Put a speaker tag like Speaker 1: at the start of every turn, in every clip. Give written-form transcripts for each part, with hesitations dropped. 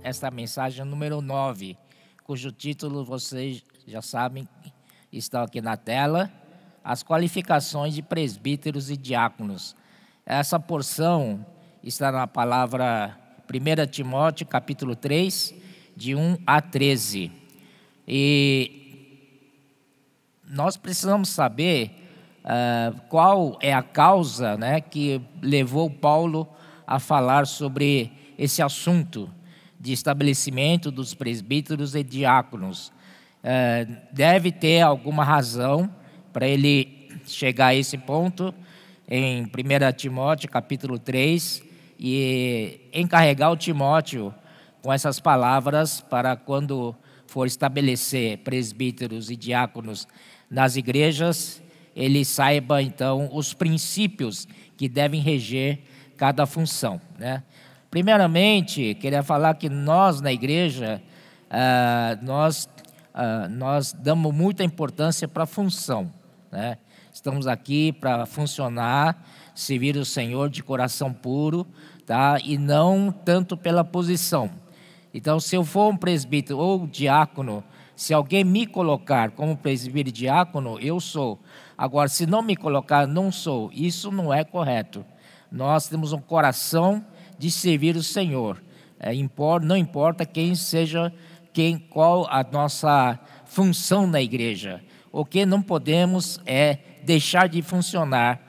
Speaker 1: Esta mensagem número 9, cujo título vocês já sabem, está aqui na tela, as qualificações de presbíteros e diáconos. Essa porção está na palavra 1 Timóteo, capítulo 3, de 1 a 13. E nós precisamos saber qual é a causa, né, que levou Paulo a falar sobre esse assunto de estabelecimento dos presbíteros e diáconos. Deve ter alguma razão para ele chegar a esse ponto em 1 Timóteo capítulo 3 e encarregar o Timóteo com essas palavras para quando for estabelecer presbíteros e diáconos nas igrejas, ele saiba então os princípios que devem reger cada função, né? Primeiramente, queria falar que nós na igreja, nós damos muita importância para a função, né? Estamos aqui para funcionar, servir o Senhor de coração puro, tá? E não tanto pela posição. Então, se eu for um presbítero ou diácono, se alguém me colocar como presbítero e diácono, eu sou. Agora, se não me colocar, não sou. Isso não é correto. Nós temos um coração de servir o Senhor. Não importa quem seja, qual a nossa função na igreja. O que não podemos é deixar de funcionar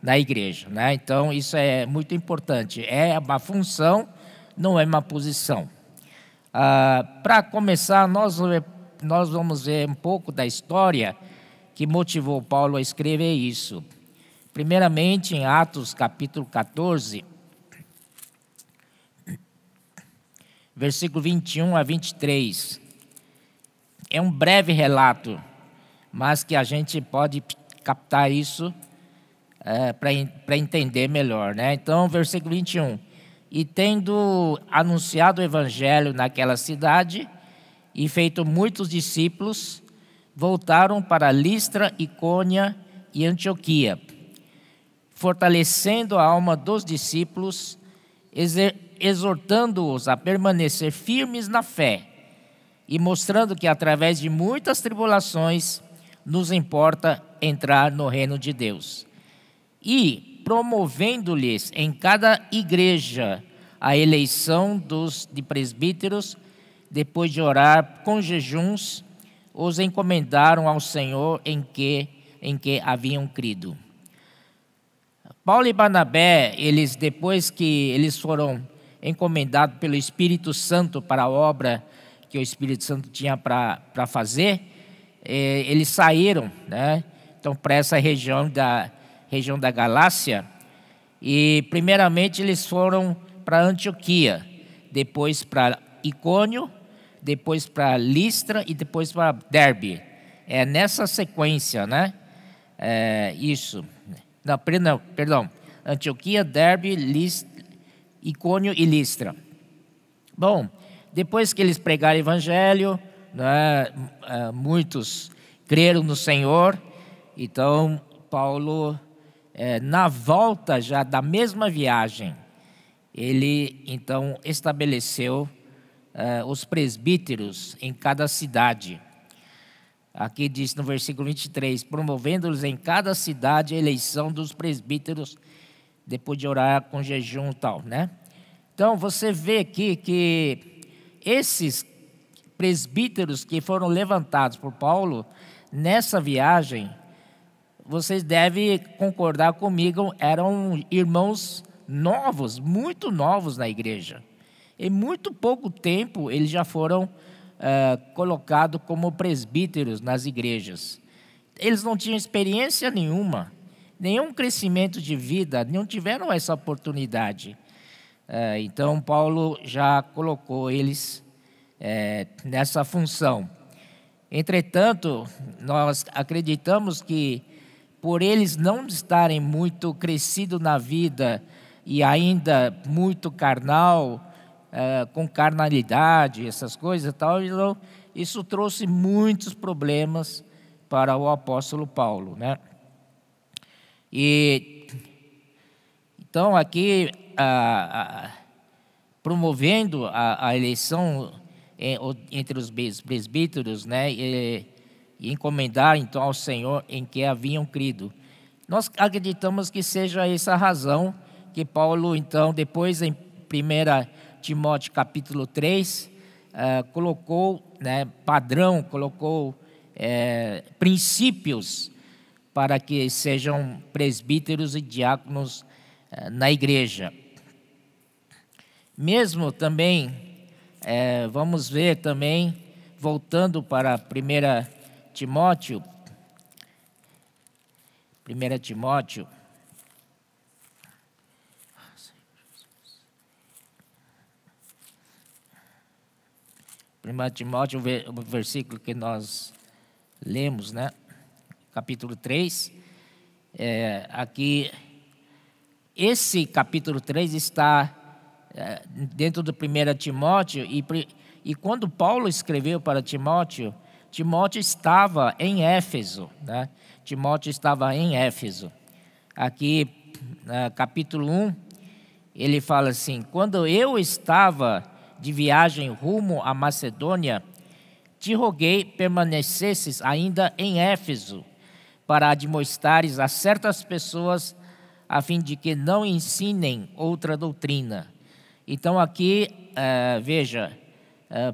Speaker 1: na igreja, né? Então, isso é muito importante. É uma função, não é uma posição. Para começar, nós vamos ver um pouco da história que motivou Paulo a escrever isso. Primeiramente, em Atos capítulo 14, versículo 21 a 23. É um breve relato, mas que a gente pode captar isso para entender melhor, né? Então, versículo 21. E tendo anunciado o evangelho naquela cidade e feito muitos discípulos, voltaram para Listra, Icônia e Antioquia, fortalecendo a alma dos discípulos, exortando-os a permanecer firmes na fé e mostrando que através de muitas tribulações nos importa entrar no reino de Deus. E promovendo-lhes em cada igreja a eleição de presbíteros, depois de orar com jejuns, os encomendaram ao Senhor em que haviam crido. Paulo e Barnabé, depois que eles foram encomendados pelo Espírito Santo para a obra que o Espírito Santo tinha para fazer, eles saíram, né? Então, para essa região da Galácia, e primeiramente eles foram para Antioquia, depois para Icônio, depois para Listra e depois para Derbe. É nessa sequência, né? Isso. Não, perdão. Antioquia, Derbe, Icônio e Listra. Bom, depois que eles pregaram o evangelho, né, muitos creram no Senhor. Então, Paulo, na volta já da mesma viagem, ele então estabeleceu os presbíteros em cada cidade. Aqui diz no versículo 23, promovendo-los em cada cidade a eleição dos presbíteros, depois de orar com jejum e tal, né? Então, você vê aqui que esses presbíteros que foram levantados por Paulo nessa viagem, vocês devem concordar comigo, eram irmãos novos, muito novos na igreja. Em muito pouco tempo, eles já foram colocados como presbíteros nas igrejas. Eles não tinham experiência nenhuma, nenhum crescimento de vida, não tiveram essa oportunidade. Então, Paulo já colocou eles nessa função. Entretanto, nós acreditamos que, por eles não estarem muito crescidos na vida e ainda muito carnal, com carnalidade, essas coisas e tal, então, isso trouxe muitos problemas para o apóstolo Paulo, né? E então aqui promovendo a eleição entre os presbíteros, né, e encomendar então ao Senhor em que haviam crido. Nós acreditamos que seja essa a razão que Paulo, então, depois em 1 Timóteo capítulo 3, colocou, né, padrão, colocou princípios para que sejam presbíteros e diáconos na igreja. Mesmo também, vamos ver também, voltando para 1 Timóteo, 1 Timóteo, o versículo que nós lemos, né? Capítulo 3, aqui, esse capítulo 3 está dentro do 1 Timóteo, e quando Paulo escreveu para Timóteo, Timóteo estava em Éfeso, né? Timóteo estava em Éfeso. Aqui, capítulo 1, ele fala assim: quando eu estava de viagem rumo à Macedônia, te roguei permanecesses ainda em Éfeso, para admoestares a certas pessoas, a fim de que não ensinem outra doutrina. Então aqui, veja,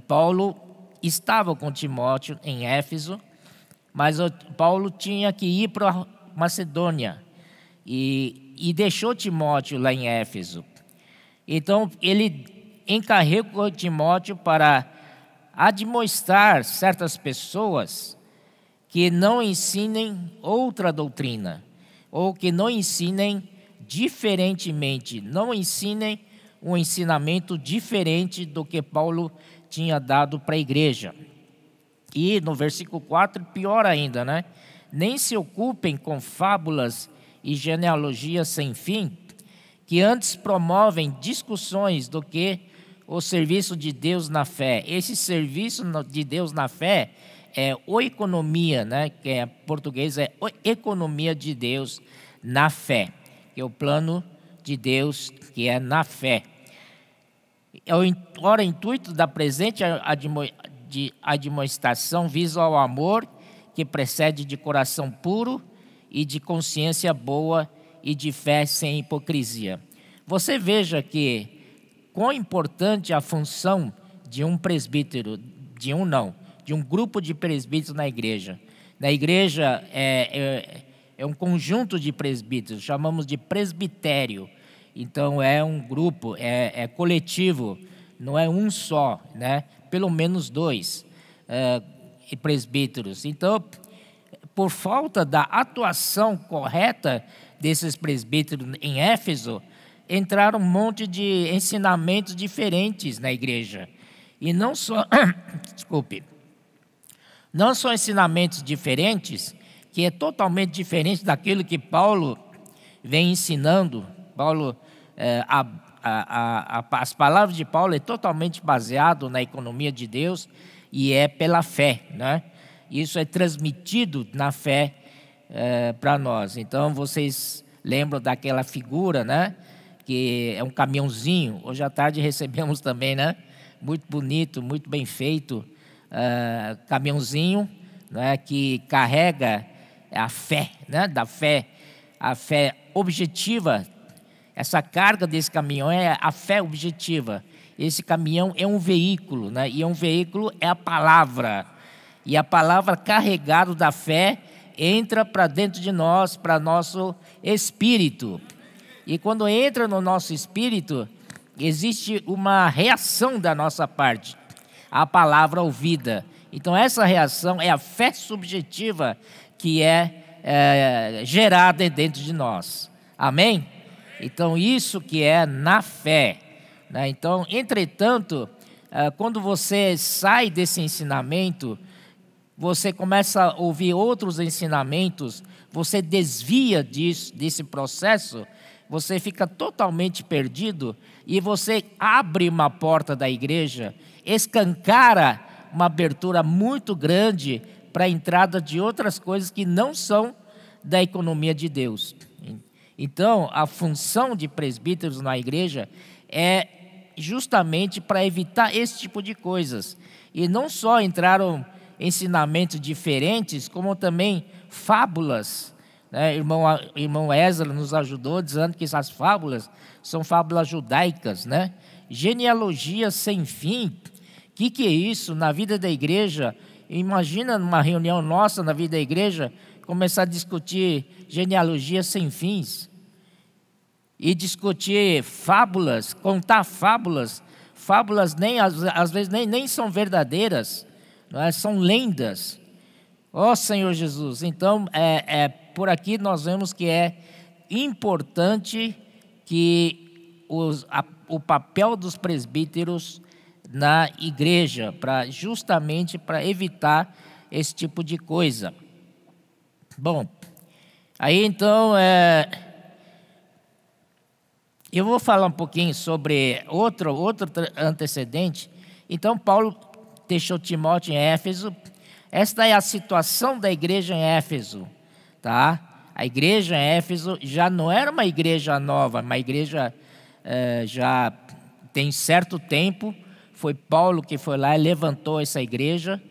Speaker 1: Paulo estava com Timóteo em Éfeso, mas Paulo tinha que ir para a Macedônia e deixou Timóteo lá em Éfeso. Então ele encarregou Timóteo para admoestar certas pessoas que não ensinem outra doutrina, ou que não ensinem diferentemente, não ensinem um ensinamento diferente do que Paulo tinha dado para a igreja. E no versículo 4, pior ainda, né? Nem se ocupem com fábulas e genealogias sem fim, que antes promovem discussões do que o serviço de Deus na fé. Esse serviço de Deus na fé é oikonomia, né? Que em português é economia de Deus na fé, que é o plano de Deus que é na fé. Ora, o intuito da presente admoestação visa ao amor que procede de coração puro e de consciência boa e de fé sem hipocrisia. Você veja que quão importante é a função de um presbítero, de um grupo de presbíteros na igreja. Na igreja é um conjunto de presbíteros, chamamos de presbitério. Então é um grupo, é coletivo, não é um só, né? Pelo menos dois presbíteros. Então, por falta da atuação correta desses presbíteros em Éfeso, entraram um monte de ensinamentos diferentes na igreja. E não só, desculpe, não só ensinamentos diferentes, que é totalmente diferente daquilo que Paulo vem ensinando. Paulo, as palavras de Paulo é totalmente baseado na economia de Deus e é pela fé, né? Isso é transmitido na fé para nós. Então vocês lembram daquela figura, né? Que é um caminhãozinho. Hoje à tarde recebemos também, né? Muito bonito, muito bem feito, caminhãozinho, né? Que carrega a fé, né? Da fé, a fé objetiva. Essa carga desse caminhão é a fé objetiva. Esse caminhão é um veículo, né? E um veículo é a palavra. E a palavra carregada da fé entra para dentro de nós, para nosso espírito. E quando entra no nosso espírito, existe uma reação da nossa parte à palavra ouvida. Então essa reação é a fé subjetiva que é gerada dentro de nós. Amém? Então isso que é na fé, né? Então, entretanto, quando você sai desse ensinamento, você começa a ouvir outros ensinamentos, você desvia desse processo, você fica totalmente perdido e você abre uma porta da igreja, escancara uma abertura muito grande para a entrada de outras coisas que não são da economia de Deus. Então, a função de presbíteros na igreja é justamente para evitar esse tipo de coisas. E não só entraram ensinamentos diferentes, como também fábulas. Irmão Ezra nos ajudou dizendo que essas fábulas são fábulas judaicas, né? Genealogia sem fim. O que é isso na vida da igreja? Imagina numa reunião nossa na vida da igreja, começar a discutir genealogia sem fins. E discutir fábulas, contar fábulas. Fábulas às vezes nem são verdadeiras, não é? São lendas. Ó Senhor Jesus, então por aqui nós vemos que é importante que o papel dos presbíteros na igreja, justamente para evitar esse tipo de coisa. Bom, aí então eu vou falar um pouquinho sobre outro antecedente. Então Paulo deixou Timóteo em Éfeso. Esta é a situação da igreja em Éfeso, tá? A igreja em Éfeso já não era uma igreja nova, uma igreja já tem certo tempo. Foi Paulo que foi lá e levantou essa igreja,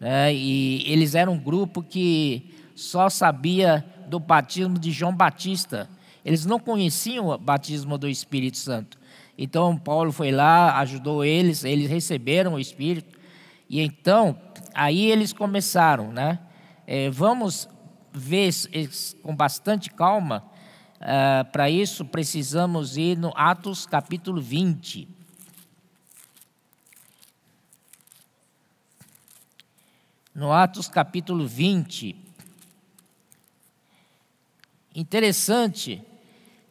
Speaker 1: né? E eles eram um grupo que só sabia do batismo de João Batista. Eles não conheciam o batismo do Espírito Santo. Então Paulo foi lá, ajudou eles receberam o Espírito. E então, aí eles começaram, né? Vamos ver com bastante calma. Para isso, precisamos ir no Atos capítulo 20. No Atos capítulo 20. Interessante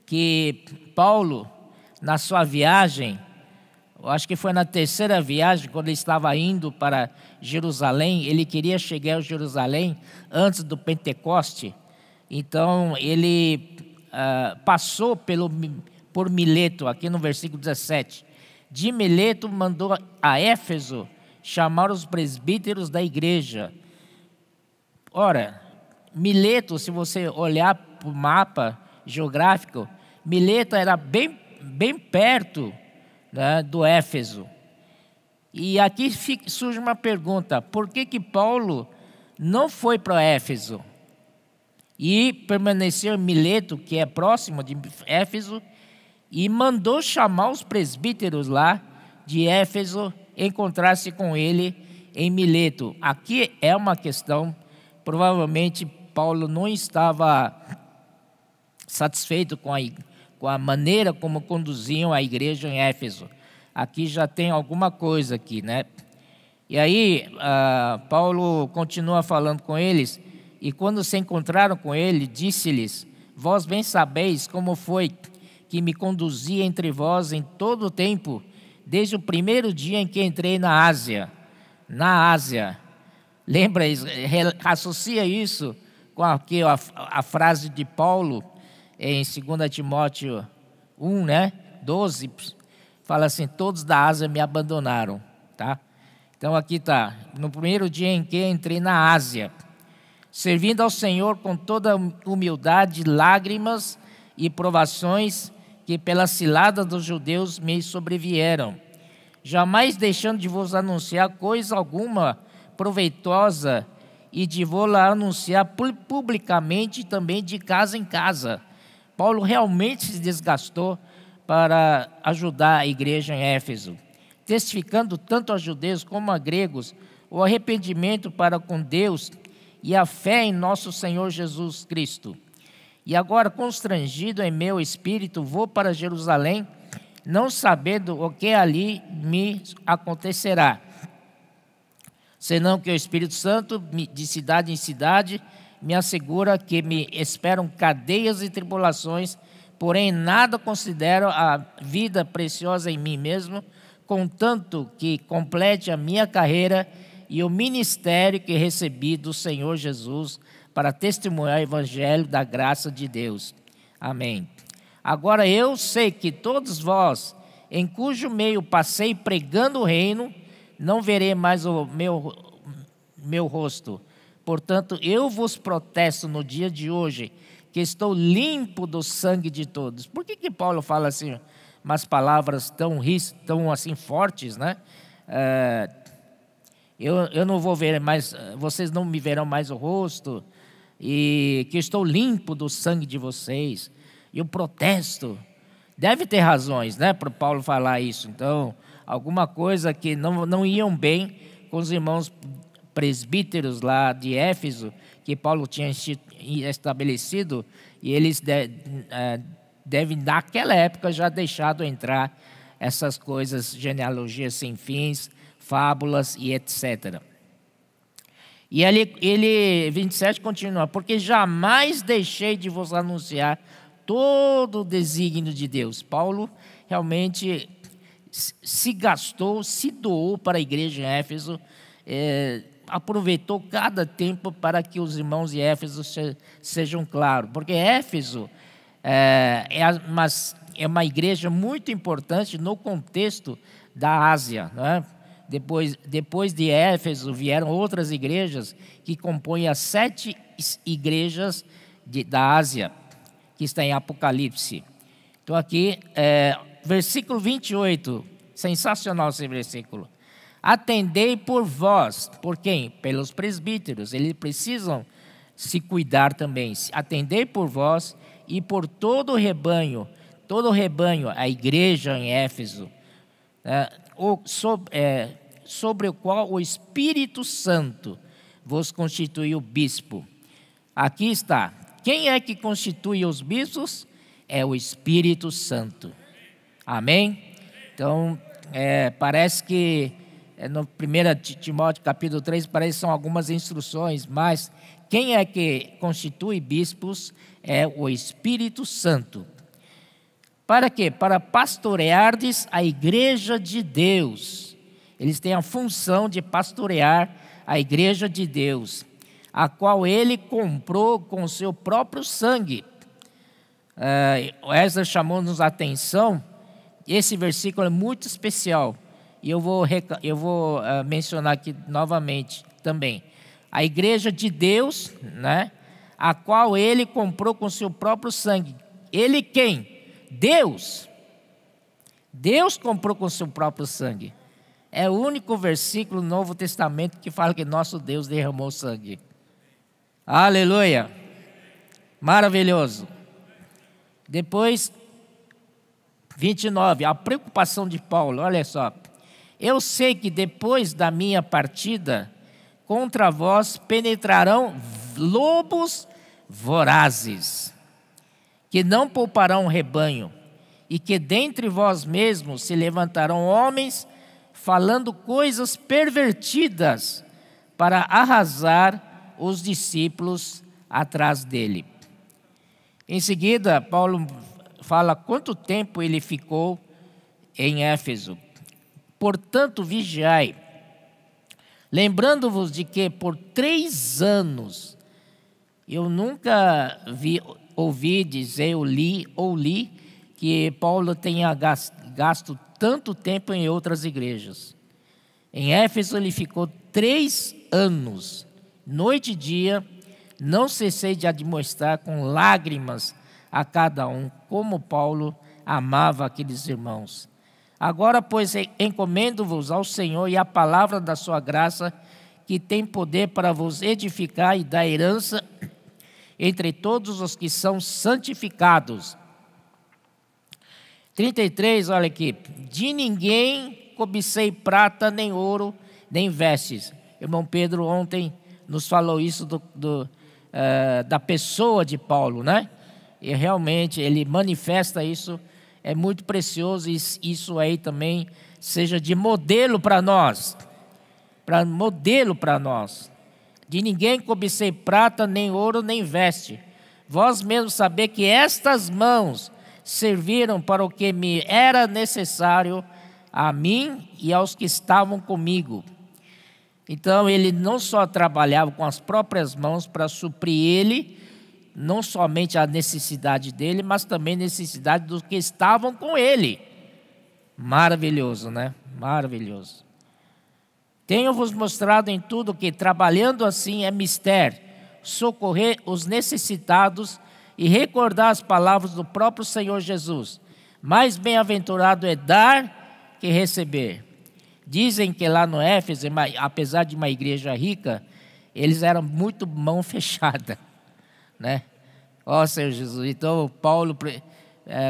Speaker 1: que Paulo, na sua viagem, eu acho que foi na terceira viagem, quando ele estava indo para Jerusalém, ele queria chegar a Jerusalém antes do Pentecoste. Então, ele passou por Mileto, aqui no versículo 17. De Mileto mandou a Éfeso chamar os presbíteros da igreja. Ora, Mileto, se você olhar para o mapa geográfico, Mileto era bem perto, né, do Éfeso. E aqui surge uma pergunta: por que Paulo não foi para Éfeso e permaneceu em Mileto, que é próximo de Éfeso, e mandou chamar os presbíteros lá de Éfeso, encontrar-se com ele em Mileto? Aqui é uma questão. Provavelmente Paulo não estava satisfeito com a maneira como conduziam a igreja em Éfeso. Aqui já tem alguma coisa aqui, né? E aí Paulo continua falando com eles, e quando se encontraram com ele, disse-lhes: vós bem sabeis como foi que me conduzi entre vós em todo o tempo, desde o primeiro dia em que entrei na Ásia. Lembra, associa isso com a frase de Paulo em 2 Timóteo 1, né? 12, fala assim: todos da Ásia me abandonaram, tá? Então aqui está: no primeiro dia em que entrei na Ásia, servindo ao Senhor com toda humildade, lágrimas e provações que pelas ciladas dos judeus me sobrevieram, jamais deixando de vos anunciar coisa alguma proveitosa, e de vou-la anunciar publicamente também de casa em casa. Paulo realmente se desgastou para ajudar a igreja em Éfeso, testificando tanto a judeus como a gregos o arrependimento para com Deus e a fé em nosso Senhor Jesus Cristo. E agora, constrangido em meu espírito, vou para Jerusalém, não sabendo o que ali me acontecerá, senão que o Espírito Santo, de cidade em cidade, me assegura que me esperam cadeias e tribulações, porém nada considero a vida preciosa em mim mesmo, contanto que complete a minha carreira e o ministério que recebi do Senhor Jesus para testemunhar o evangelho da graça de Deus. Amém. Agora eu sei que todos vós, em cujo meio passei pregando o reino, não verei mais o meu rosto. Portanto, eu vos protesto no dia de hoje, que estou limpo do sangue de todos. Por que Paulo fala assim, umas palavras tão assim fortes, né? Eu não vou ver mais, vocês não me verão mais o rosto, e que estou limpo do sangue de vocês. E eu protesto. Deve ter razões, né, para Paulo falar isso. Então, alguma coisa que não iam bem com os irmãos presbíteros lá de Éfeso, que Paulo tinha estabelecido, e eles devem, naquela época, já deixado entrar essas coisas, genealogias sem fins, fábulas e etc. E ele 27 continua, porque jamais deixei de vos anunciar todo o desígnio de Deus. Paulo realmente se gastou, se doou para a igreja em Éfeso, aproveitou cada tempo para que os irmãos de Éfeso sejam claros, porque Éfeso é uma igreja muito importante no contexto da Ásia, não é? Depois de Éfeso vieram outras igrejas que compõem as 7 igrejas da Ásia, que está em Apocalipse. Então aqui, versículo 28, sensacional esse versículo. Atendei por vós, por quem? Pelos presbíteros, eles precisam se cuidar também. Atendei por vós e por todo o rebanho, a igreja em Éfeso, sobre o qual o Espírito Santo vos constituiu bispo. Aqui está. Quem é que constitui os bispos? É o Espírito Santo. Amém? Então, parece que no 1 Timóteo capítulo 3, parece que são algumas instruções, mas quem é que constitui bispos é o Espírito Santo. Para quê? Para pastoreardes a igreja de Deus. Eles têm a função de pastorear a igreja de Deus, a qual ele comprou com o seu próprio sangue. O Ezra chamou-nos a atenção, esse versículo é muito especial, e eu vou mencionar aqui novamente também. A igreja de Deus, né, a qual ele comprou com o seu próprio sangue. Ele quem? Deus. Deus comprou com o seu próprio sangue. É o único versículo no Novo Testamento que fala que nosso Deus derramou sangue. Aleluia! Maravilhoso. Depois, 29, a preocupação de Paulo, olha só. Eu sei que depois da minha partida, contra vós penetrarão lobos vorazes, que não pouparão o rebanho, e que dentre vós mesmos se levantarão homens falando coisas pervertidas para arrasar os discípulos atrás dele. Em seguida, Paulo fala quanto tempo ele ficou em Éfeso. Portanto, vigiai, lembrando-vos de que por 3 anos eu nunca ouvi dizer ou li que Paulo tenha gasto tanto tempo em outras igrejas. Em Éfeso ele ficou 3 anos, noite e dia, não cessei de admoestar com lágrimas a cada um, como Paulo amava aqueles irmãos. Agora, pois, encomendo-vos ao Senhor e à palavra da sua graça, que tem poder para vos edificar e dar herança entre todos os que são santificados. 33, olha aqui. De ninguém cobicei prata, nem ouro, nem vestes. Irmão Pedro ontem nos falou isso da pessoa de Paulo, né? E realmente ele manifesta isso, é muito precioso, e isso aí também seja de modelo para nós. De ninguém cobicei prata, nem ouro, nem veste. Vós mesmos sabei que estas mãos serviram para o que me era necessário, a mim e aos que estavam comigo. Então ele não só trabalhava com as próprias mãos para suprir ele, não somente a necessidade dele, mas também a necessidade dos que estavam com ele. Maravilhoso, né? Maravilhoso. Tenho-vos mostrado em tudo que, trabalhando assim, é mister socorrer os necessitados e recordar as palavras do próprio Senhor Jesus. Mais bem-aventurado é dar que receber. Dizem que lá no Éfeso, apesar de uma igreja rica, eles eram muito mão fechada, né? Ó Senhor Jesus, então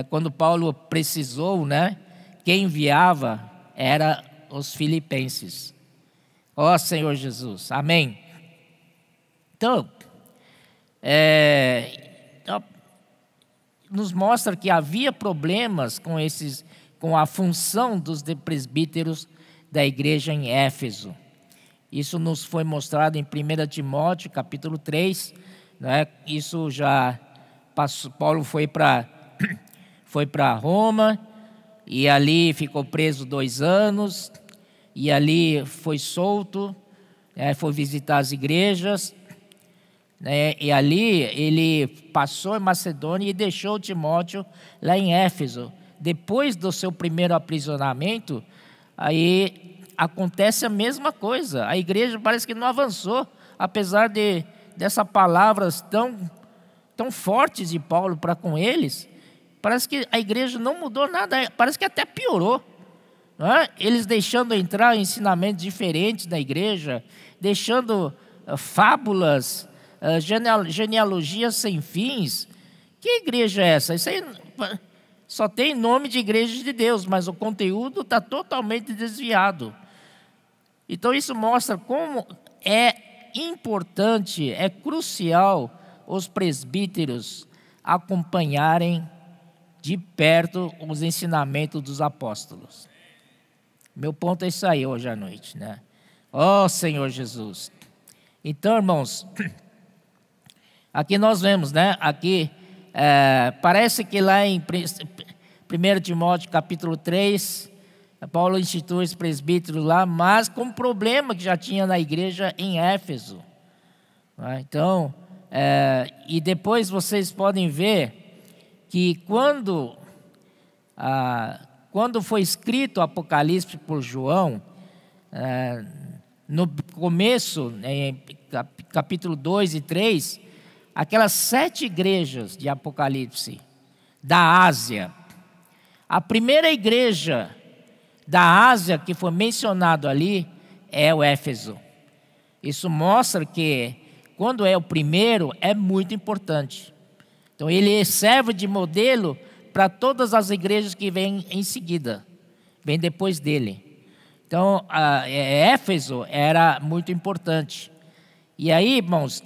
Speaker 1: quando Paulo precisou, né, quem enviava era os filipenses. Ó Senhor Jesus, amém. Então, nos mostra que havia problemas com a função dos presbíteros da igreja em Éfeso. Isso nos foi mostrado em 1 Timóteo, capítulo 3, né? Isso já passou, Paulo foi para Roma, e ali ficou preso 2 anos, e ali foi solto, foi visitar as igrejas, né? E ali ele passou em Macedônia e deixou Timóteo lá em Éfeso. Depois do seu primeiro aprisionamento, aí acontece a mesma coisa. A igreja parece que não avançou, apesar dessas palavras tão fortes de Paulo para com eles. Parece que a igreja não mudou nada, parece que até piorou, não é? Eles deixando entrar ensinamentos diferentes da igreja, deixando fábulas, genealogias sem fins. Que igreja é essa? Isso aí só tem nome de igreja de Deus, mas o conteúdo está totalmente desviado. Então isso mostra como é importante, é crucial os presbíteros acompanharem de perto os ensinamentos dos apóstolos. Meu ponto é isso aí hoje à noite, né? Ó Senhor Jesus. Então, irmãos, aqui nós vemos, né? Aqui parece que lá em 1 Timóteo capítulo 3, Paulo institui os presbíteros lá, mas com um problema que já tinha na igreja em Éfeso. Então, e depois vocês podem ver que quando foi escrito o Apocalipse por João, no começo, em capítulo 2 e 3, aquelas 7 igrejas de Apocalipse da Ásia, a primeira igreja da Ásia que foi mencionado ali é o Éfeso. Isso mostra que quando é o primeiro é muito importante. Então ele serve de modelo para todas as igrejas que vêm em seguida, vêm depois dele. Então Éfeso era muito importante. E aí, irmãos,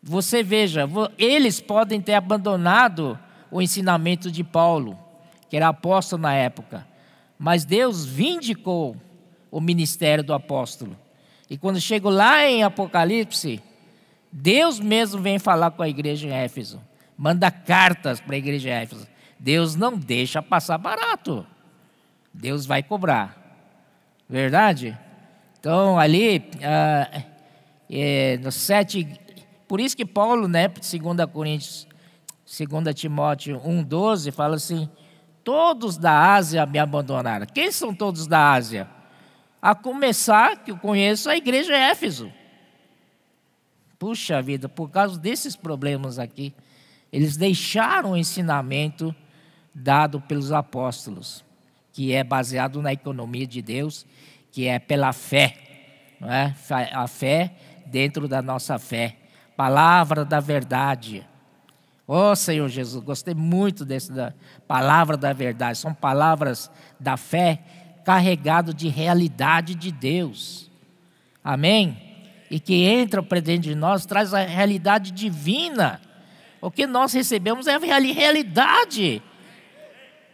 Speaker 1: você veja, eles podem ter abandonado o ensinamento de Paulo, que era apóstolo na época, mas Deus vindicou o ministério do apóstolo. E quando chego lá em Apocalipse, Deus mesmo vem falar com a igreja em Éfeso, manda cartas para a igreja em Éfeso. Deus não deixa passar barato, Deus vai cobrar, verdade? Então ali, no 7, por isso que Paulo, né, 2 Timóteo 1,12, fala assim: todos da Ásia me abandonaram. Quem são todos da Ásia? A começar, que eu conheço, a igreja em Éfeso. Puxa vida, por causa desses problemas aqui, eles deixaram o ensinamento dado pelos apóstolos, que é baseado na economia de Deus, que é pela fé, não é? A fé dentro da nossa fé, palavra da verdade. Ó Senhor Jesus, gostei muito da palavra da verdade. São palavras da fé carregado de realidade de Deus. Amém? E que entra para dentro de nós, traz a realidade divina. O que nós recebemos é a realidade.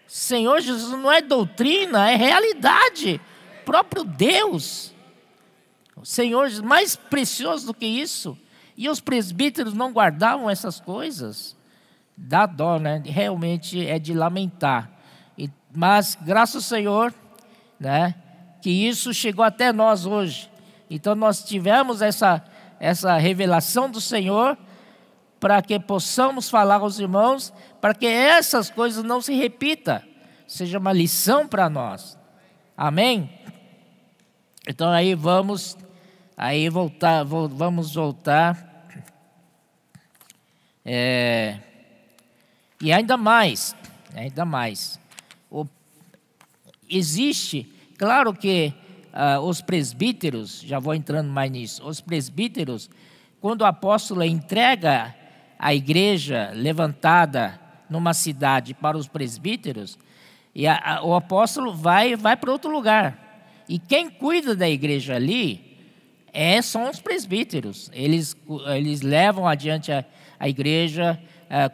Speaker 1: Senhor Jesus, não é doutrina, é realidade. Próprio Deus. O Senhor, mais precioso do que isso. E os presbíteros não guardavam essas coisas. Dá dó, né? Realmente é de lamentar. Mas graças ao Senhor, né, que isso chegou até nós hoje. Então nós tivemos essa revelação do Senhor para que possamos falar aos irmãos, para que essas coisas não se repitam, seja uma lição para nós. Amém? Então vamos voltar. E ainda mais. Existe, claro que os presbíteros, já vou entrando mais nisso, os presbíteros, quando o apóstolo entrega a igreja levantada numa cidade para os presbíteros, o apóstolo vai para outro lugar. E quem cuida da igreja ali são os presbíteros. Eles levam adiante a igreja,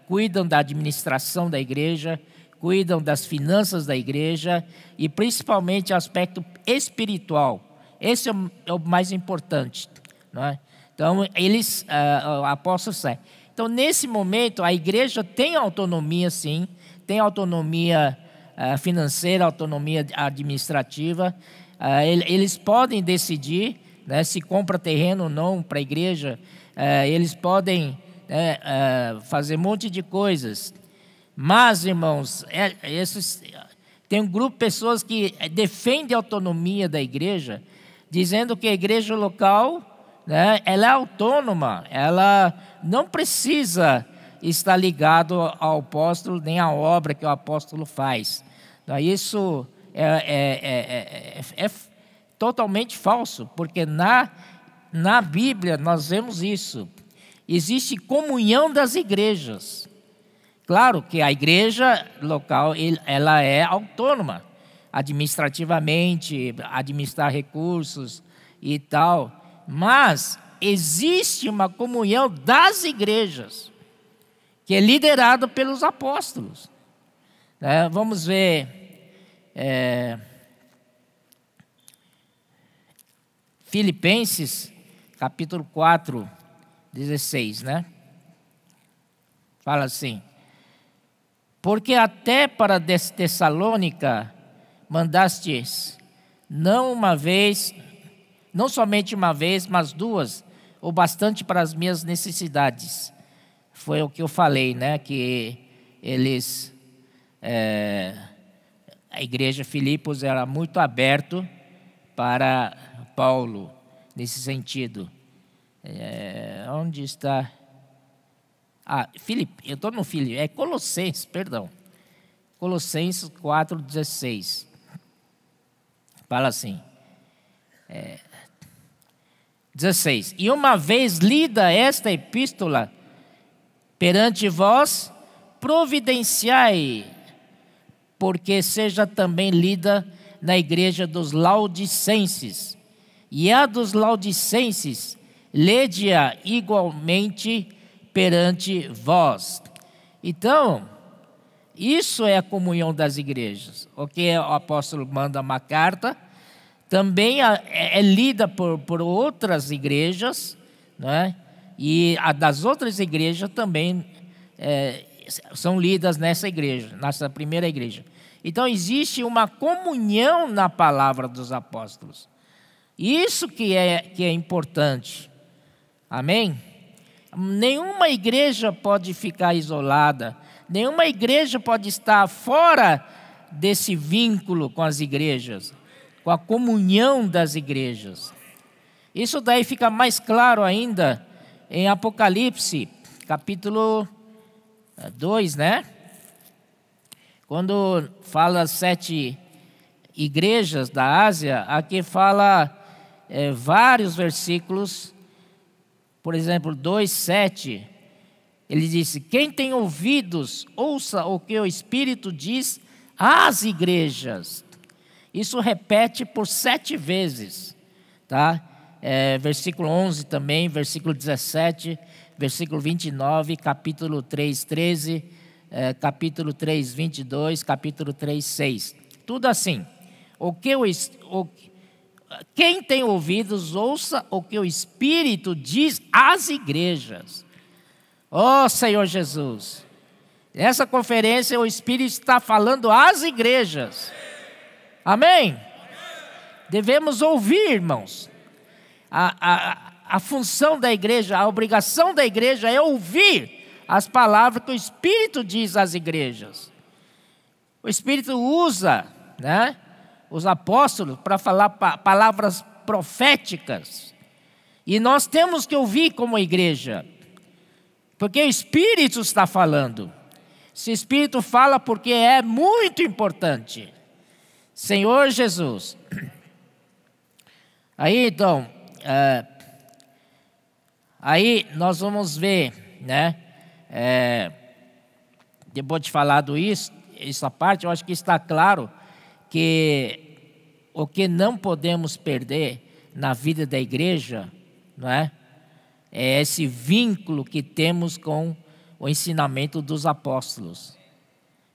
Speaker 1: cuidam da administração da igreja, cuidam das finanças da igreja e principalmente o aspecto espiritual. Esse é o mais importante, não é? Então, o apóstolo sai. Então, nesse momento, a igreja tem autonomia, sim, tem autonomia financeira, autonomia administrativa. Eles podem decidir, né, se compra terreno ou não para a igreja. Eles podem fazer um monte de coisas. Mas, irmãos, tem um grupo de pessoas que defende a autonomia da igreja, dizendo que a igreja local, né, ela é autônoma, ela não precisa estar ligado ao apóstolo, nem à obra que o apóstolo faz. Isso é totalmente falso, porque na Bíblia nós vemos isso. Existe comunhão das igrejas. Claro que a igreja local, ela é autônoma, administrativamente, administrar recursos e tal, mas existe uma comunhão das igrejas, que é liderada pelos apóstolos. Vamos ver Filipenses, capítulo 4, 16, né? Fala assim: porque até para Tessalônica mandastes não somente uma vez, mas duas, ou bastante para as minhas necessidades. Foi o que eu falei, né? Que a igreja Filipos era muito aberto para Paulo, nesse sentido. Onde está? Eu estou no Filipe, Colossenses, perdão. Colossenses 4,16. Fala assim. 16. E uma vez lida esta epístola perante vós, providenciai, porque seja também lida na igreja dos Laodicenses. E a dos Laodicenses, lede-a igualmente perante vós. Então, isso é a comunhão das igrejas. Ok, o apóstolo manda uma carta, também é lida por outras igrejas, né? E a das outras igrejas também são lidas nessa igreja, nessa primeira igreja. Então existe uma comunhão na palavra dos apóstolos. Isso que é importante. Amém? Nenhuma igreja pode ficar isolada, nenhuma igreja pode estar fora desse vínculo com as igrejas, com a comunhão das igrejas. Isso daí fica mais claro ainda em Apocalipse, capítulo 2, né? Quando fala 7 igrejas da Ásia, aqui fala vários versículos. Por exemplo, 2:7, ele disse: quem tem ouvidos, ouça o que o Espírito diz às igrejas. Isso repete por 7 vezes, tá? Versículo 11 também, versículo 17, versículo 29, capítulo 3:13, capítulo 3:22, capítulo 3:6. Tudo assim. Quem tem ouvidos, ouça o que o Espírito diz às igrejas. Ó Senhor Jesus, nessa conferência o Espírito está falando às igrejas. Amém? devemos ouvir, irmãos. A função da igreja, a obrigação da igreja é ouvir as palavras que o Espírito diz às igrejas. O Espírito usa, né, os apóstolos para falar palavras proféticas. E nós temos que ouvir como igreja, porque o Espírito está falando. Se o Espírito fala, porque é muito importante. Senhor Jesus. Aí então, aí nós vamos ver, né? Depois de falar essa parte, eu acho que está claro que o que não podemos perder na vida da igreja, não é? É esse vínculo que temos com o ensinamento dos apóstolos.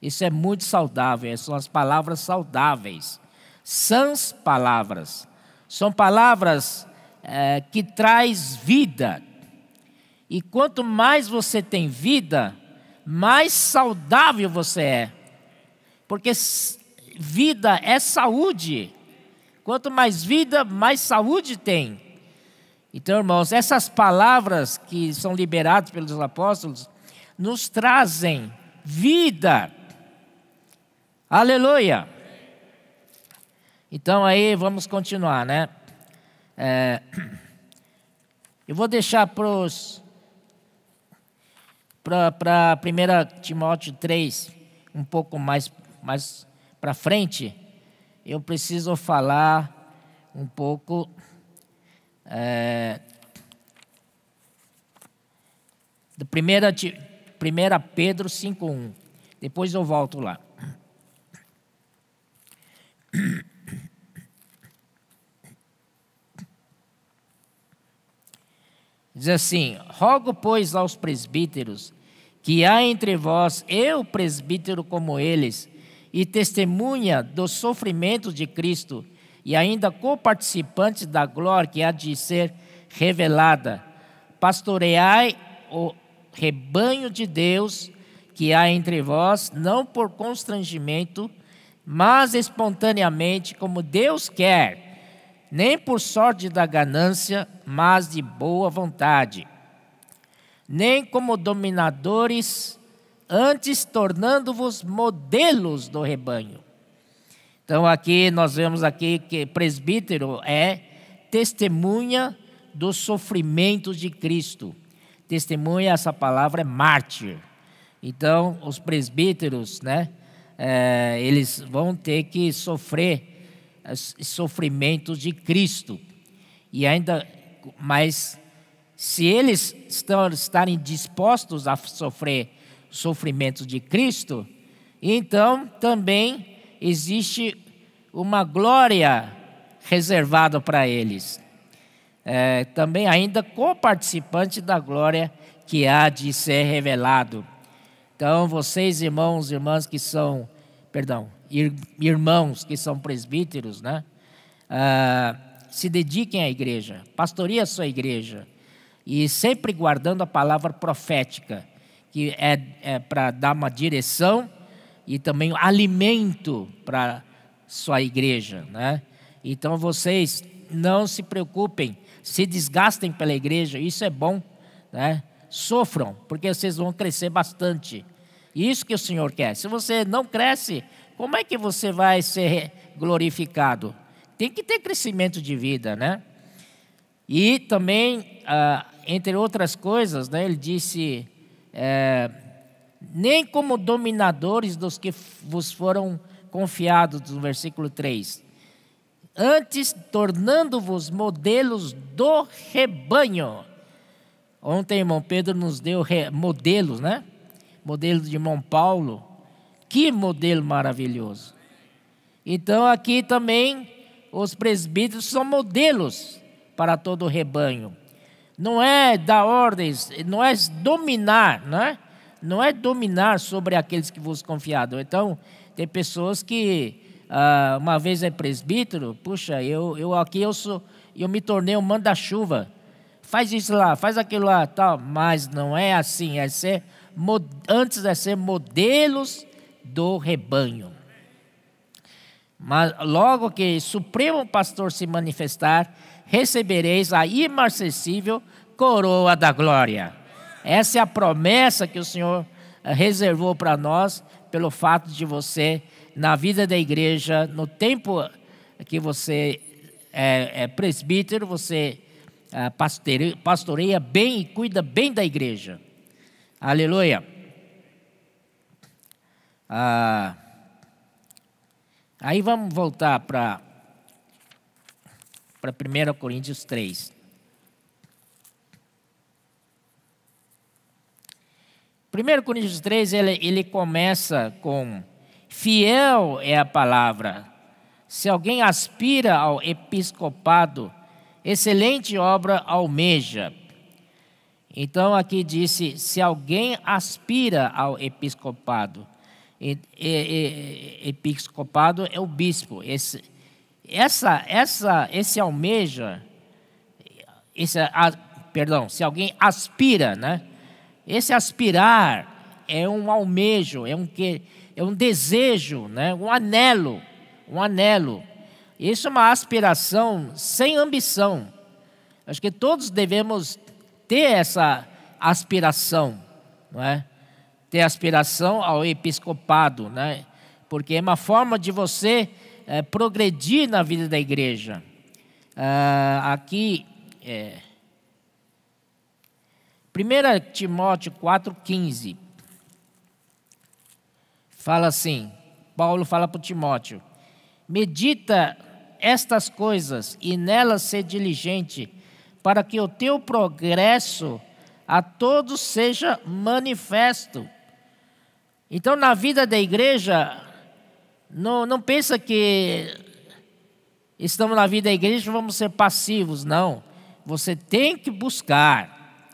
Speaker 1: Isso é muito saudável, são as palavras saudáveis, sãs palavras. São palavras que traz vida. E quanto mais você tem vida, mais saudável você é. Porque vida é saúde. Quanto mais vida, mais saúde tem. Então, irmãos, essas palavras que são liberadas pelos apóstolos nos trazem vida. Aleluia! Então aí vamos continuar, né? Eu vou deixar para 1 Timóteo 3, um pouco mais para frente. Eu preciso falar um pouco do 1 Pedro 5:1. Depois eu volto lá. Diz assim: rogo, pois, aos presbíteros que há entre vós, eu presbítero como eles, e testemunha dos sofrimentos de Cristo, e ainda coparticipantes da glória que há de ser revelada. Pastoreai o rebanho de Deus que há entre vós, não por constrangimento, mas espontaneamente, como Deus quer, nem por sorte da ganância, mas de boa vontade. Nem como dominadores, antes tornando-vos modelos do rebanho. Então aqui nós vemos aqui que presbítero é testemunha dos sofrimentos de Cristo. Testemunha, essa palavra é mártir. Então os presbíteros, né, eles vão ter que sofrer sofrimentos de Cristo. E ainda mais, se eles estarem dispostos a sofrer sofrimentos de Cristo, então também existe uma glória reservada para eles. Também ainda coparticipante da glória que há de ser revelado. Então vocês, irmãos e irmãs que são, irmãos que são presbíteros, né? Se dediquem à igreja, pastoreiem a sua igreja, e sempre guardando a palavra profética, que é para dar uma direção e também um alimento para sua igreja, né? Então vocês não se preocupem, se desgastem pela igreja, isso é bom, né? Sofram, porque vocês vão crescer bastante. Isso que o Senhor quer. Se você não cresce, como é que você vai ser glorificado? Tem que ter crescimento de vida, né? E também, entre outras coisas, né, ele disse, nem como dominadores dos que vos foram confiados, no versículo 3. Antes, tornando-vos modelos do rebanho. Ontem, irmão Pedro nos deu modelos, né? Modelo de irmão Paulo. Que modelo maravilhoso. Então aqui também os presbíteros são modelos para todo o rebanho. Não é dar ordens, não é dominar, né? Não é dominar sobre aqueles que vos confiaram. Então, tem pessoas que uma vez é presbítero, puxa, eu me tornei um manda-chuva. Faz isso lá, faz aquilo lá, tal. Mas não é assim, antes é ser modelos do rebanho. Mas logo que o Supremo Pastor se manifestar, recebereis a imarcessível coroa da glória. Essa é a promessa que o Senhor reservou para nós, pelo fato de você, na vida da igreja, no tempo que você é presbítero, você pastoreia bem e cuida bem da igreja. Aleluia. Aí vamos voltar para 1 Coríntios 3. 1 Coríntios 3, ele começa com: fiel é a palavra. Se alguém aspira ao episcopado, excelente obra almeja. Então aqui disse: se alguém aspira ao episcopado. Episcopado é o bispo. Esse almeja, se alguém aspira, né? Esse aspirar é um almejo, é um desejo, né? Um anelo. Isso é uma aspiração sem ambição. Acho que todos devemos ter essa aspiração, não é? Ter aspiração ao episcopado, né? Porque é uma forma de você progredir na vida da igreja. Aqui, 1 Timóteo 4,15, fala assim, Paulo fala para Timóteo: medita estas coisas e nelas ser diligente, para que o teu progresso a todos seja manifesto. Então, na vida da igreja, não pensa que estamos na vida da igreja e vamos ser passivos, não. Você tem que buscar.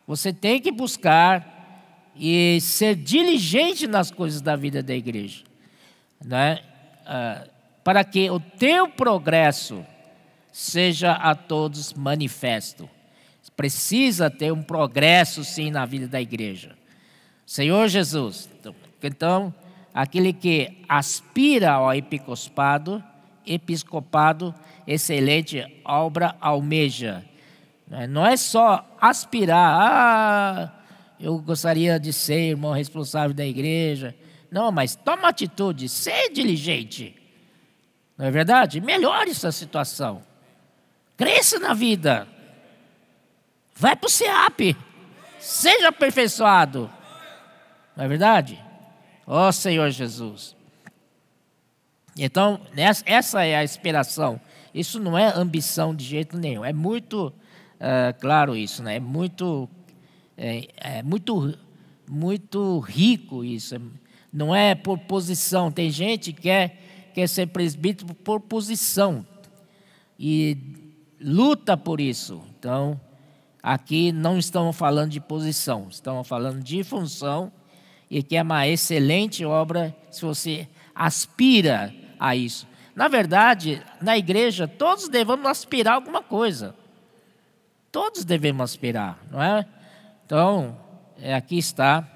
Speaker 1: Você tem que buscar e ser diligente nas coisas da vida da igreja, né? Para que o teu progresso seja a todos manifesto. Precisa ter um progresso, sim, na vida da igreja. Senhor Jesus, então, aquele que aspira ao episcopado, excelente obra almeja. Não é só aspirar, eu gostaria de ser irmão responsável da igreja. Não, mas toma atitude, ser diligente. Não é verdade? Melhore essa situação. Cresça na vida. Vai para o SEAP. Seja aperfeiçoado. Não é verdade? Ó Senhor Jesus. Então, essa é a inspiração. Isso não é ambição de jeito nenhum. É muito claro isso, né? É muito rico isso. Não é por posição. Tem gente que quer ser presbítero por posição e luta por isso. Então, aqui não estamos falando de posição, estamos falando de função, e que é uma excelente obra se você aspira a isso. Na verdade, na igreja, todos devemos aspirar a alguma coisa. Todos devemos aspirar, não é? Então, aqui está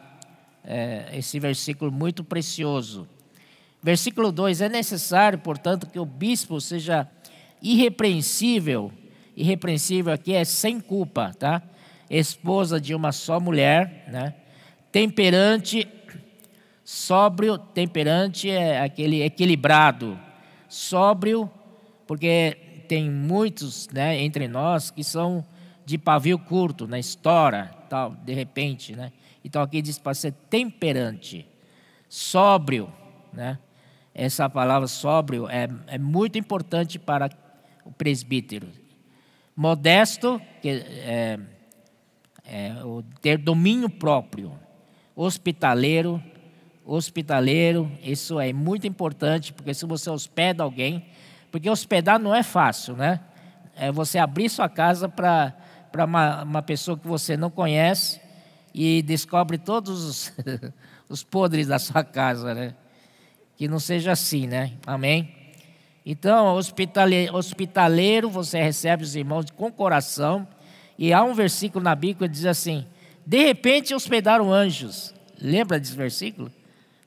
Speaker 1: esse versículo muito precioso. Versículo 2: é necessário, portanto, que o bispo seja irrepreensível. Irrepreensível aqui é sem culpa, tá? Esposa de uma só mulher, né? Temperante, sóbrio. Temperante é aquele equilibrado. Sóbrio, porque tem muitos, né, entre nós que são de pavio curto, né? Estoura, tal, de repente, né? Então aqui diz para ser temperante, sóbrio, né? Essa palavra sóbrio é muito importante para o presbítero. Modesto, que ter domínio próprio. Hospitaleiro, isso é muito importante, porque se você hospeda alguém, porque hospedar não é fácil, né? É você abrir sua casa para uma pessoa que você não conhece e descobre todos os podres da sua casa, né? Que não seja assim, né? Amém? Então, hospitaleiro, você recebe os irmãos com coração. E há um versículo na Bíblia que diz assim: de repente hospedaram anjos. Lembra desse versículo?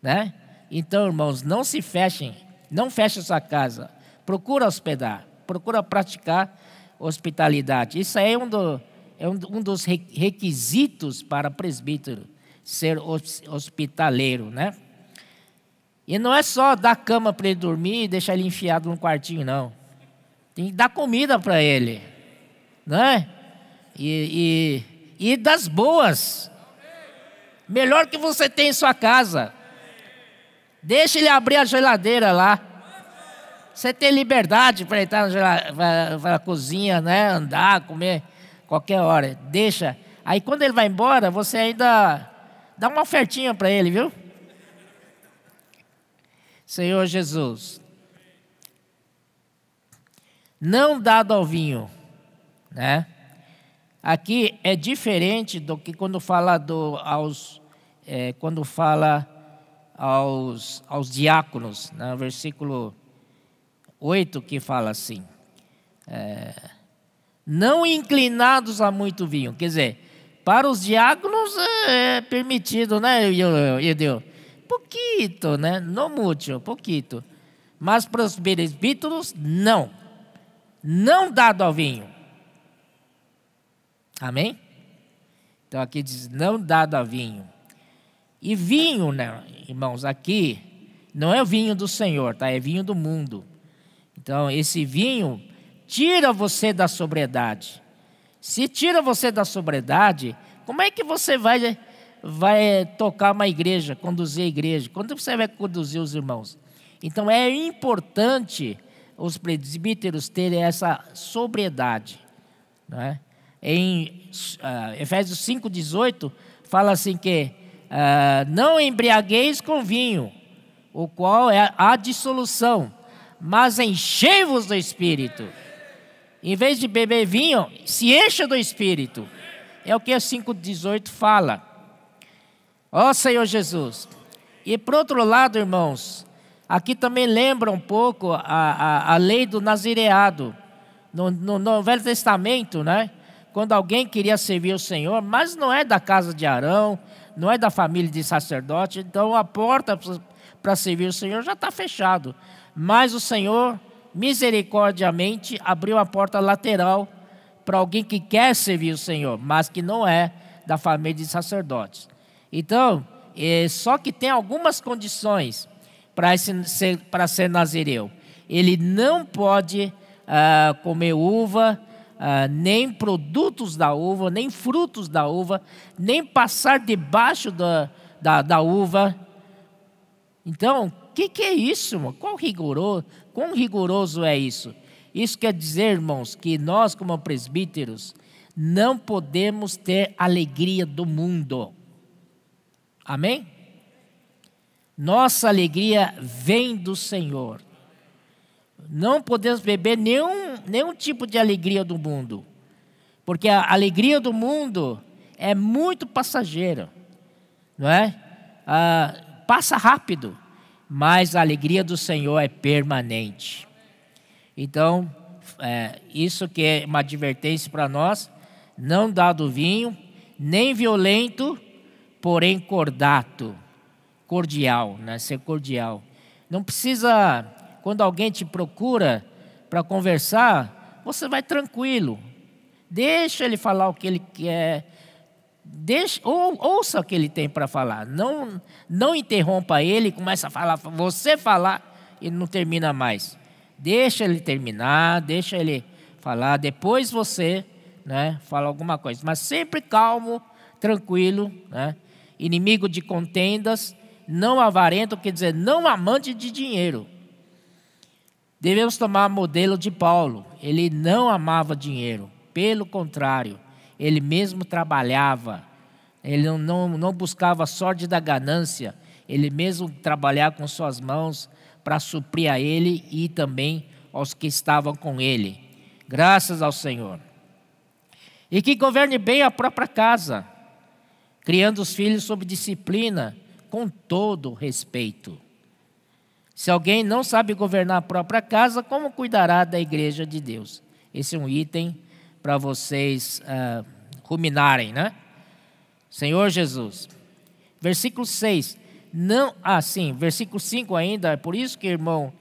Speaker 1: Né? Então, irmãos, não se fechem Não feche sua casa. Procura hospedar. Procura praticar hospitalidade. Isso aí é um dos requisitos para presbítero, ser hospitaleiro, né? E não é só dar cama para ele dormir e deixar ele enfiado num quartinho, não. Tem que dar comida para ele, né? E das boas. Melhor que você tem em sua casa. Deixa ele abrir a geladeira lá. Você tem liberdade para entrar na cozinha, né? Andar, comer qualquer hora. Deixa. Aí quando ele vai embora, você ainda dá uma ofertinha para ele, viu? Senhor Jesus. Não dado ao vinho, né? Aqui é diferente do que quando fala aos diáconos, no versículo 8, que fala assim: não inclinados a muito vinho. Quer dizer, para os diáconos é permitido, né, Edeu? Pouquito, né? Não muito, pouquito. Mas para os presbíteros, não. Não dado ao vinho. Amém? Então aqui diz, não dado a vinho. E vinho, né, irmãos, aqui não é o vinho do Senhor, tá? É vinho do mundo. Então esse vinho tira você da sobriedade. Se tira você da sobriedade, como é que você vai tocar uma igreja, conduzir a igreja? Quando você vai conduzir os irmãos? Então é importante os presbíteros terem essa sobriedade, né? Em Efésios 5,18 fala assim que não embriagueis com vinho, o qual é a dissolução, mas enchei-vos do Espírito. Em vez de beber vinho, se encha do Espírito. É o que a 5,18 fala. Ó Senhor Jesus. E por outro lado, irmãos, aqui também lembra um pouco a lei do nazireado. No Velho Testamento, né? Quando alguém queria servir o Senhor, mas não é da casa de Arão, não é da família de sacerdote, então a porta para servir o Senhor já está fechado. Mas o Senhor, misericordiamente, abriu a porta lateral para alguém que quer servir o Senhor, mas que não é da família de sacerdotes. Então, só que tem algumas condições para ser nazireu. Ele não pode comer uva, nem produtos da uva, nem frutos da uva, nem passar debaixo da uva. Então, o que é isso, irmão? Quão rigoroso é isso? Isso quer dizer, irmãos, que nós como presbíteros não podemos ter alegria do mundo. Amém? Nossa alegria vem do Senhor. Não podemos beber nenhum tipo de alegria do mundo, porque a alegria do mundo é muito passageira, não é? Passa rápido, mas a alegria do Senhor é permanente. Então, isso que é uma advertência para nós: não dado vinho, nem violento, porém cordial, né? Ser cordial. Não precisa. Quando alguém te procura para conversar, você vai tranquilo. Deixa ele falar o que ele quer. Ouça o que ele tem para falar. Não interrompa ele, começa a falar, você falar e não termina mais. Deixa ele terminar, deixa ele falar. Depois você, né, fala alguma coisa. Mas sempre calmo, tranquilo, né? Inimigo de contendas, não avarento, quer dizer, não amante de dinheiro. Devemos tomar modelo de Paulo. Ele não amava dinheiro, pelo contrário, ele mesmo trabalhava. Ele não buscava a sorte da ganância, ele mesmo trabalhava com suas mãos para suprir a ele e também aos que estavam com ele. Graças ao Senhor. E que governe bem a própria casa, criando os filhos sob disciplina, com todo respeito. Se alguém não sabe governar a própria casa, como cuidará da igreja de Deus? Esse é um item para vocês ruminarem, né? Senhor Jesus. Versículo 6. Versículo 5 ainda, é por isso que, irmão,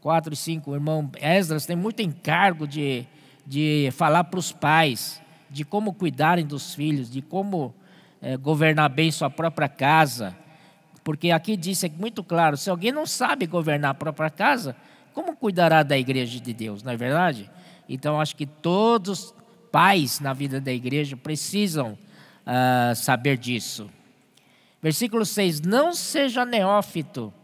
Speaker 1: 4 e 5, o irmão Esdras tem muito encargo de falar para os pais, de como cuidarem dos filhos, de como governar bem sua própria casa. Porque aqui diz muito claro, se alguém não sabe governar a própria casa, como cuidará da igreja de Deus, não é verdade? Então, acho que todos pais na vida da igreja precisam saber disso. Versículo 6, não seja neófito.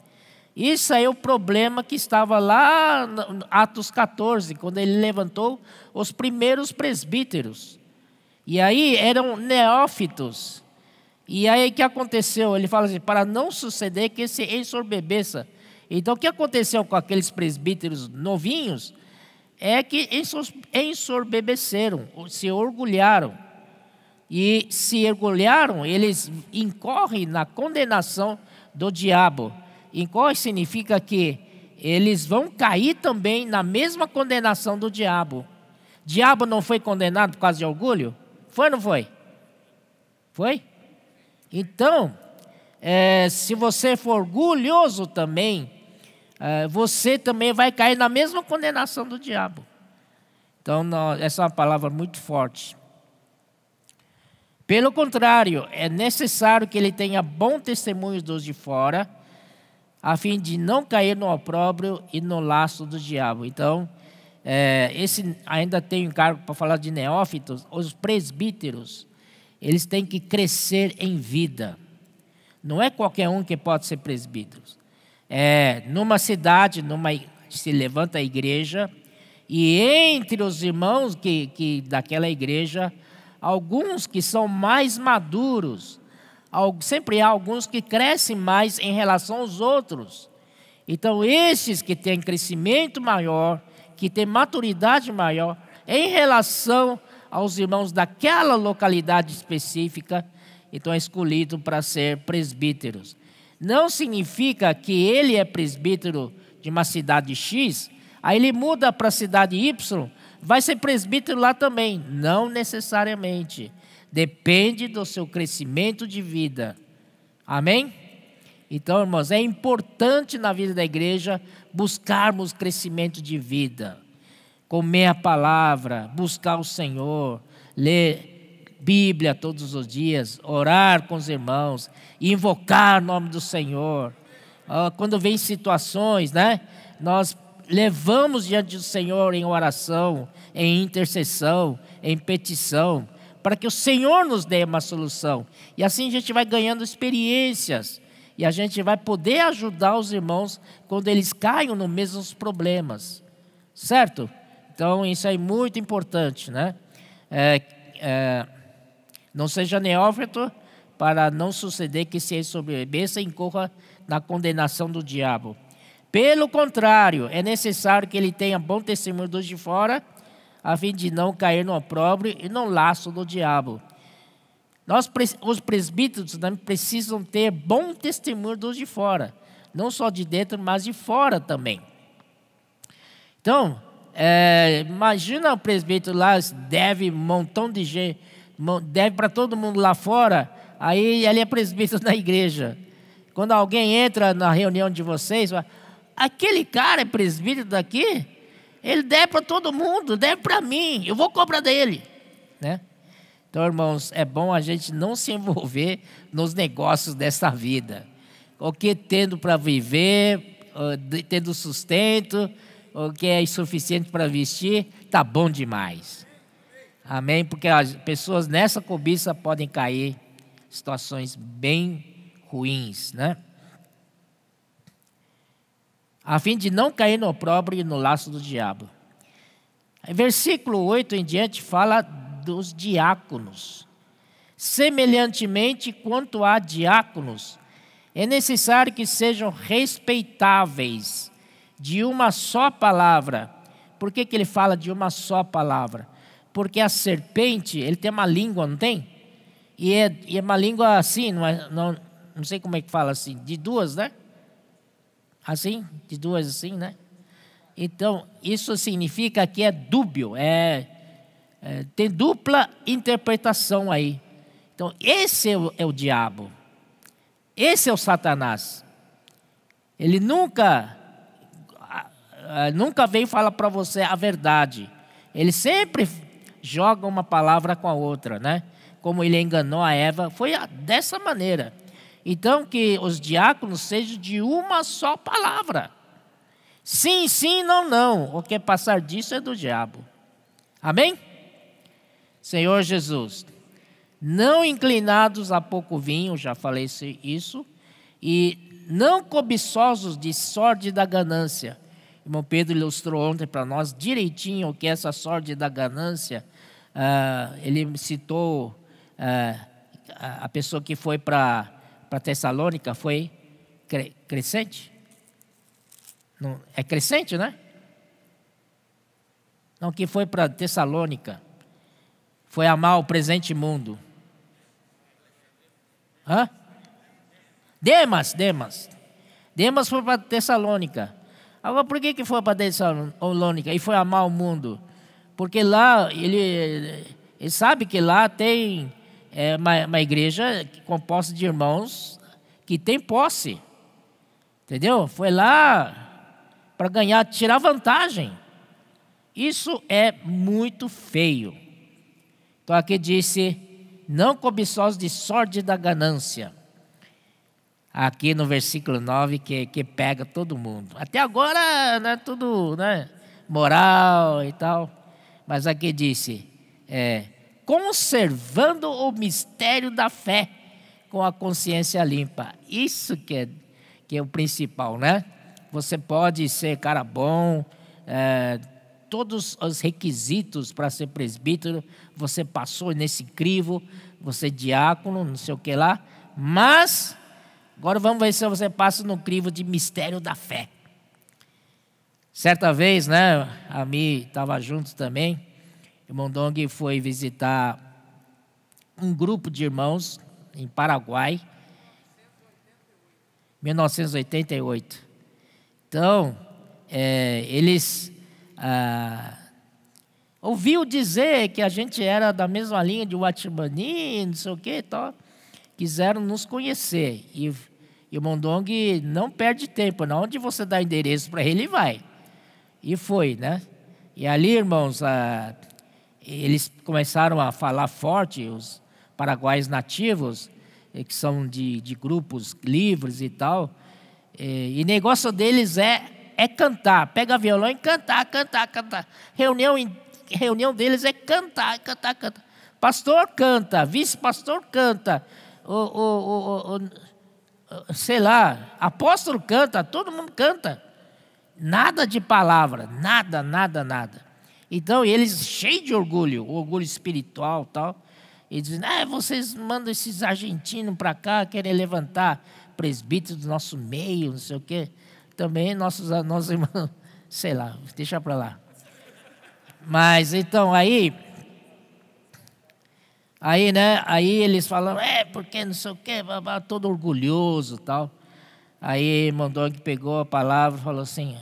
Speaker 1: Isso aí é o problema que estava lá em Atos 14, quando ele levantou os primeiros presbíteros. E aí eram neófitos. E aí o que aconteceu? Ele fala assim, para não suceder que se ensorbebeça. Então o que aconteceu com aqueles presbíteros novinhos é que ensorbebeceram, se orgulharam. E se orgulharam, eles incorrem na condenação do diabo. Incorre significa que eles vão cair também na mesma condenação do diabo. Diabo não foi condenado por causa de orgulho? Foi ou não foi? Foi? Então, se você for orgulhoso também, você também vai cair na mesma condenação do diabo. Então, essa é uma palavra muito forte. Pelo contrário, é necessário que ele tenha bom testemunho dos de fora, a fim de não cair no opróbrio e no laço do diabo. Então, esse ainda tem um encargo para falar de neófitos, os presbíteros. Eles têm que crescer em vida. Não é qualquer um que pode ser presbítero. Numa cidade, se levanta a igreja, e entre os irmãos daquela igreja, alguns que são mais maduros, sempre há alguns que crescem mais em relação aos outros. Então, esses que têm crescimento maior, que têm maturidade maior, em relação aos irmãos daquela localidade específica, então é escolhido para ser presbíteros. Não significa que ele é presbítero de uma cidade X, aí ele muda para a cidade Y, vai ser presbítero lá também. Não necessariamente. Depende do seu crescimento de vida. Amém? Então, irmãos, é importante na vida da igreja buscarmos crescimento de vida. Comer a palavra, buscar o Senhor, ler Bíblia todos os dias, orar com os irmãos, invocar o nome do Senhor. Quando vem situações, nós levamos diante do Senhor em oração, em intercessão, em petição, para que o Senhor nos dê uma solução. E assim a gente vai ganhando experiências, e a gente vai poder ajudar os irmãos quando eles caem nos mesmos problemas. Certo? Então, isso é muito importante, não seja neófito, para não suceder que se ensoberbeça e incorra na condenação do diabo. Pelo contrário, é necessário que ele tenha bom testemunho dos de fora, a fim de não cair no opróbrio e no laço do diabo. Os presbíteros também precisam ter bom testemunho dos de fora, não só de dentro, mas de fora também. Então, imagina o presbítero lá, deve um montão de gente, deve para todo mundo lá fora, aí ele é presbítero da igreja. Quando alguém entra na reunião de vocês, fala, aquele cara é presbítero daqui, ele deve para todo mundo, deve para mim, eu vou cobrar dele. Então, irmãos, é bom a gente não se envolver nos negócios dessa vida. O que tendo para viver, tendo sustento, o que é insuficiente para vestir, está bom demais. Amém? Porque as pessoas nessa cobiça podem cair em situações bem ruins, a fim de não cair no opróbrio e no laço do diabo. Versículo 8 em diante fala dos diáconos. Semelhantemente, quanto a diáconos, é necessário que sejam respeitáveis, de uma só palavra. Por que ele fala de uma só palavra? Porque a serpente, ele tem uma língua, não tem? E é uma língua assim, não sei como é que fala assim, de duas, Assim, de duas assim, Então, isso significa que é dúbio, tem dupla interpretação aí. Então, esse é o diabo. Esse é o Satanás. Ele nunca nunca vem falar para você a verdade. Ele sempre joga uma palavra com a outra, né? Como ele enganou a Eva, foi dessa maneira. Então, que os diáconos sejam de uma só palavra. Sim, sim, não, não. O que passar disso é do diabo. Amém? Senhor Jesus, não inclinados a pouco vinho, já falei isso, e não cobiçosos de sorte da ganância. Irmão Pedro ilustrou ontem para nós direitinho o que é essa sorte da ganância. Ele citou a pessoa que foi para Tessalônica, foi Crescente? Não, é Crescente, né? Não, que foi para Tessalônica. Foi amar o presente mundo. Hã? Demas foi para Tessalônica. Agora, por que foi para Tessalônica e foi amar o mundo? Porque lá, ele sabe que lá tem uma igreja composta de irmãos que tem posse. Entendeu? Foi lá para ganhar, tirar vantagem. Isso é muito feio. Então aqui disse, não cobiçosos de sorte da ganância. Aqui no versículo 9, que pega todo mundo. Até agora, né, tudo, né, moral e tal. Mas aqui disse, conservando o mistério da fé com a consciência limpa. Isso que é o principal, né? Você pode ser cara bom, todos os requisitos para ser presbítero, você passou nesse crivo, você é diácono, não sei o que lá, mas agora vamos ver se você passa no crivo de mistério da fé. Certa vez, né, a Mi estava junto também, o irmão Dong foi visitar um grupo de irmãos em Paraguai, 1988. Então, eles ouviu dizer que a gente era da mesma linha de Uatibani, não sei o que e tal. Quiseram nos conhecer. E o irmão Dong não perde tempo, não. Onde você dá endereço para ele, vai. E foi, né? E ali, irmãos, eles começaram a falar forte, os paraguaios nativos, que são de grupos livres e tal. E negócio deles é cantar. Pega violão e cantar. Reunião deles é cantar. Pastor canta, vice-pastor canta, sei lá, apóstolo canta, todo mundo canta. Nada de palavra, nada. Então eles cheios de orgulho espiritual e tal. E dizem, vocês mandam esses argentinos para cá, querem levantar presbíteros do nosso meio, não sei o quê. Também nossos irmãos, sei lá, deixa para lá. Mas então aí, né, aí eles falam, porque não sei o quê, todo orgulhoso e tal. Aí o Mondong pegou a palavra e falou assim,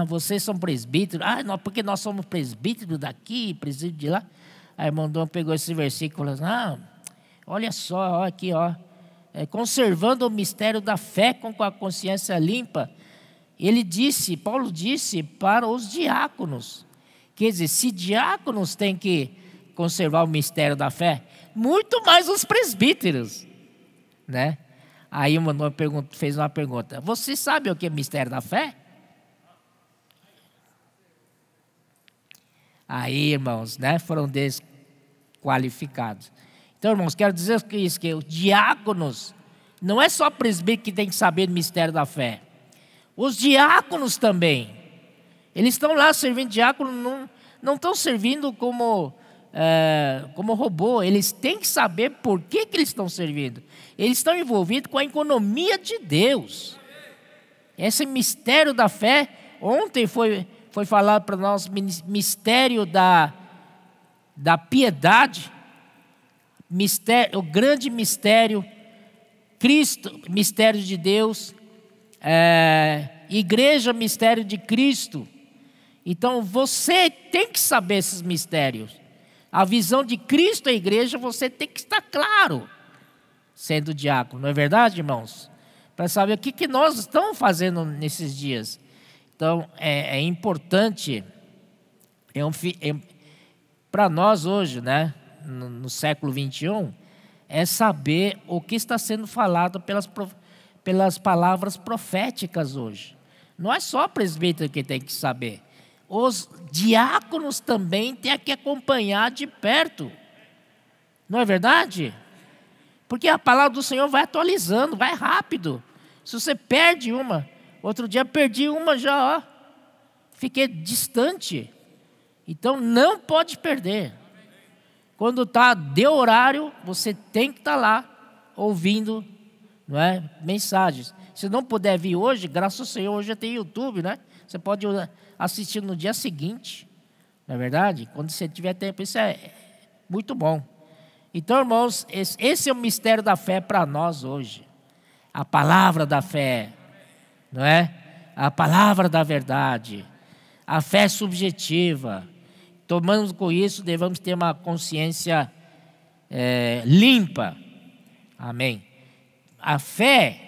Speaker 1: vocês são presbíteros? Não, porque nós somos presbíteros daqui, presbítero de lá. Aí o Mondong pegou esse versículo e falou assim, olha só, aqui, conservando o mistério da fé com a consciência limpa. Paulo disse para os diáconos. Quer dizer, se diáconos têm que conservar o mistério da fé, muito mais os presbíteros, né? Aí o Manoel fez uma pergunta, você sabe o que é mistério da fé? Aí, irmãos, né, foram desqualificados. Então, irmãos, quero dizer que os diáconos, não é só presbítero que tem que saber do mistério da fé. Os diáconos também. Eles estão lá servindo diácono, não estão servindo como robô. Eles têm que saber por que eles estão servindo. Eles estão envolvidos com a economia de Deus. Esse mistério da fé, ontem foi falado para nós, mistério da piedade, o grande mistério, Cristo, mistério de Deus, igreja, mistério de Cristo. Então você tem que saber esses mistérios. A visão de Cristo, a igreja, você tem que estar claro, sendo diácono, não é verdade, irmãos? Para saber o que nós estamos fazendo nesses dias. Então, é importante, para nós hoje, né, no século 21, é saber o que está sendo falado pelas palavras proféticas hoje. Não é só o presbítero que tem que saber. Os diáconos também têm que acompanhar de perto. Não é verdade? Porque a palavra do Senhor vai atualizando, vai rápido. Se você perde uma, outro dia perdi uma já, fiquei distante. Então não pode perder. Quando deu horário, você tem que estar lá ouvindo, não é, mensagens. Se não puder vir hoje, graças ao Senhor, hoje já tem YouTube, né? Você pode assistir no dia seguinte, não é verdade? Quando você tiver tempo, isso é muito bom. Então, irmãos, esse é o mistério da fé para nós hoje. A palavra da fé, não é? A palavra da verdade. A fé subjetiva. Tomando com isso, devemos ter uma consciência limpa. Amém. A fé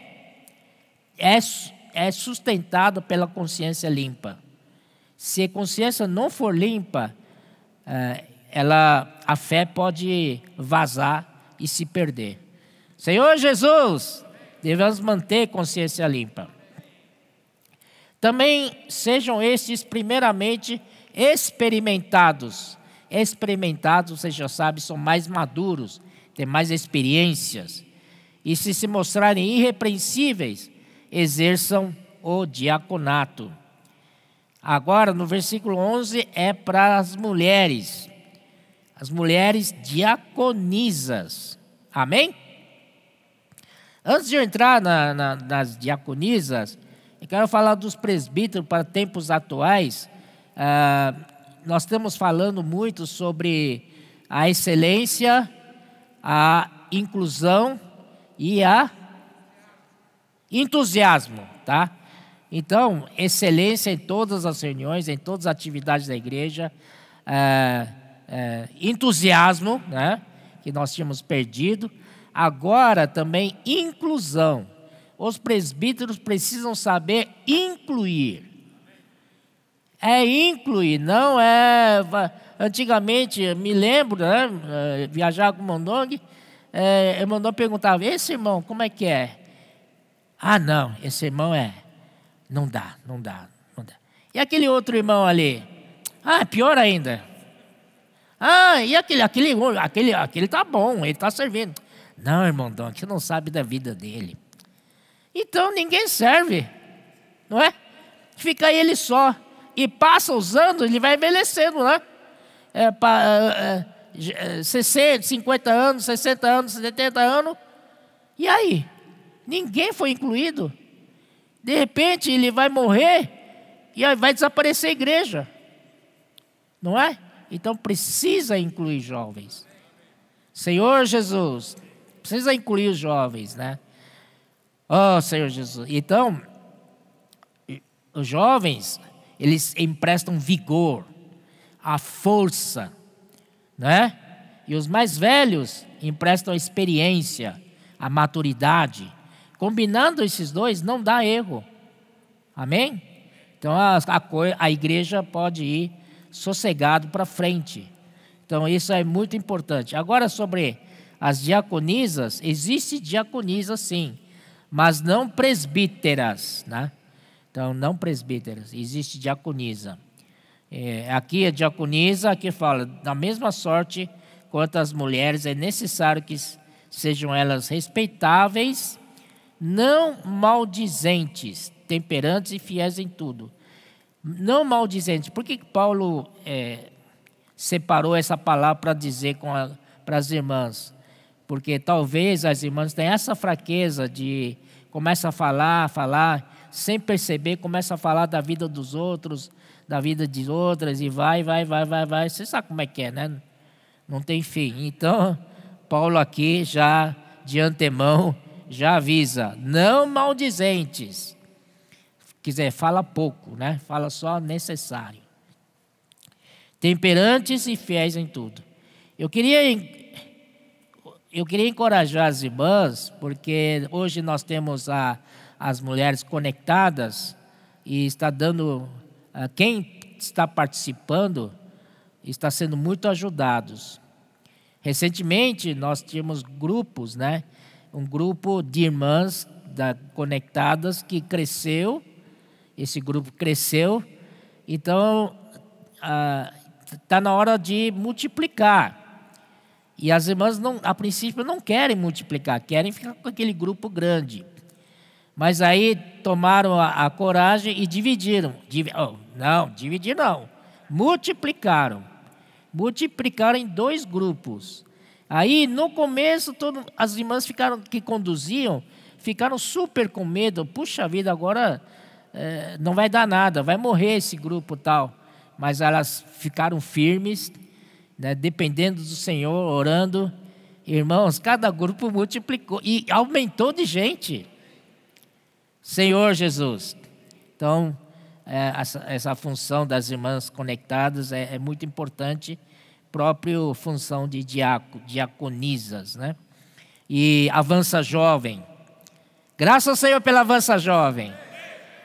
Speaker 1: é sustentada pela consciência limpa. Se a consciência não for limpa, a fé pode vazar e se perder. Senhor Jesus, devemos manter consciência limpa. Também sejam estes primeiramente experimentados. Experimentados, você já sabe, são mais maduros, têm mais experiências. E se mostrarem irrepreensíveis, exerçam o diaconato. Agora, no versículo 11, é para as mulheres. As mulheres diaconisas. Amém? Antes de eu entrar nas diaconisas, eu quero falar dos presbíteros para tempos atuais. Nós estamos falando muito sobre a excelência, a inclusão e a entusiasmo, tá? Então, excelência em todas as reuniões, em todas as atividades da igreja, entusiasmo, né, que nós tínhamos perdido. Agora também inclusão. Os presbíteros precisam saber incluir. Incluir, não é... Antigamente, me lembro, né, viajar com o Mondong, o Mondong perguntava, esse irmão, como é que é? Não, esse irmão não dá. E aquele outro irmão ali? Pior ainda. E aquele tá bom, ele tá servindo. Não, irmão Dom, que não sabe da vida dele. Então ninguém serve, não é? Fica ele só. E passa os anos, ele vai envelhecendo, né? 60, 50 anos, 60 anos, 70 anos. E aí? Ninguém foi incluído. De repente ele vai morrer e aí vai desaparecer a igreja. Não é? Então precisa incluir jovens. Senhor Jesus, precisa incluir os jovens, né? Senhor Jesus. Então, os jovens, eles emprestam vigor, a força, né? E os mais velhos emprestam a experiência, a maturidade. Combinando esses dois, não dá erro. Amém? Então, a igreja pode ir sossegado para frente. Então, isso é muito importante. Agora, sobre as diaconisas, existe diaconisa sim, mas não presbíteras, né? Então, não presbíteras, existe diaconisa. Aqui a diaconisa, aqui fala, da mesma sorte quanto as mulheres, é necessário que sejam elas respeitáveis, não maldizentes, temperantes e fiéis em tudo. Não maldizentes. Por que Paulo separou essa palavra para dizer para as irmãs? Porque talvez as irmãs tenham essa fraqueza de começa a falar, sem perceber, começa a falar da vida dos outros, da vida de outras, e vai. Você sabe como é que é, né? Não tem fim. Então, Paulo aqui já, de antemão, já avisa, não maldizentes. Quiser, fala pouco, né? Fala só necessário. Temperantes e fiéis em tudo. Eu queria encorajar as irmãs, porque hoje nós temos as mulheres conectadas, e está dando, quem está participando está sendo muito ajudados. Recentemente nós tínhamos grupos, né? Um grupo de irmãs conectadas que cresceu, esse grupo cresceu, então está na hora de multiplicar. E as irmãs, a princípio, não querem multiplicar, querem ficar com aquele grupo grande. Mas aí tomaram a coragem e dividiram. Dividir não. Multiplicaram. Multiplicaram em 2 grupos. Aí, no começo, as irmãs que conduziam, ficaram super com medo. Puxa vida, agora não vai dar nada, vai morrer esse grupo tal. Mas elas ficaram firmes, né, dependendo do Senhor, orando. Irmãos, cada grupo multiplicou e aumentou de gente. Senhor Jesus. Então, essa função das irmãs conectadas é muito importante, própria função de diaconisas, né? E Avança Jovem. Graças ao Senhor pela Avança Jovem.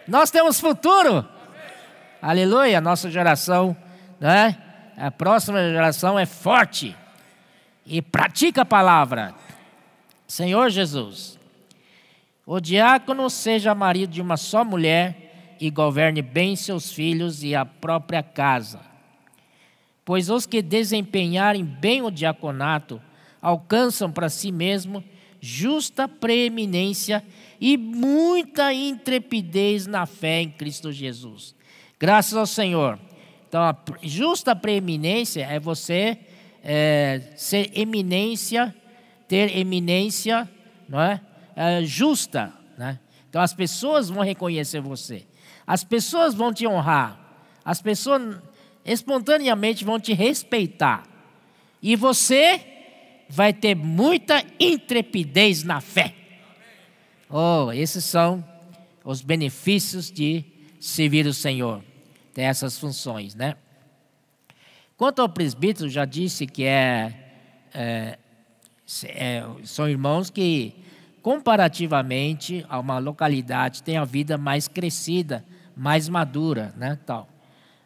Speaker 1: Nós temos futuro. Aleluia, a nossa geração, né? A próxima geração é forte e pratica a palavra. Senhor Jesus. O diácono seja marido de uma só mulher e governe bem seus filhos e a própria casa. Pois os que desempenharem bem o diaconato alcançam para si mesmo justa preeminência e muita intrepidez na fé em Cristo Jesus. Graças ao Senhor. Então, a justa preeminência é você ser eminência, ter eminência, não é? Justa, né? Então as pessoas vão reconhecer você, as pessoas vão te honrar, as pessoas espontaneamente vão te respeitar e você vai ter muita intrepidez na fé. Esses são os benefícios de servir o Senhor, tem essas funções, né? Quanto ao presbítero, já disse que são irmãos que comparativamente a uma localidade tem a vida mais crescida, mais madura, né, tal.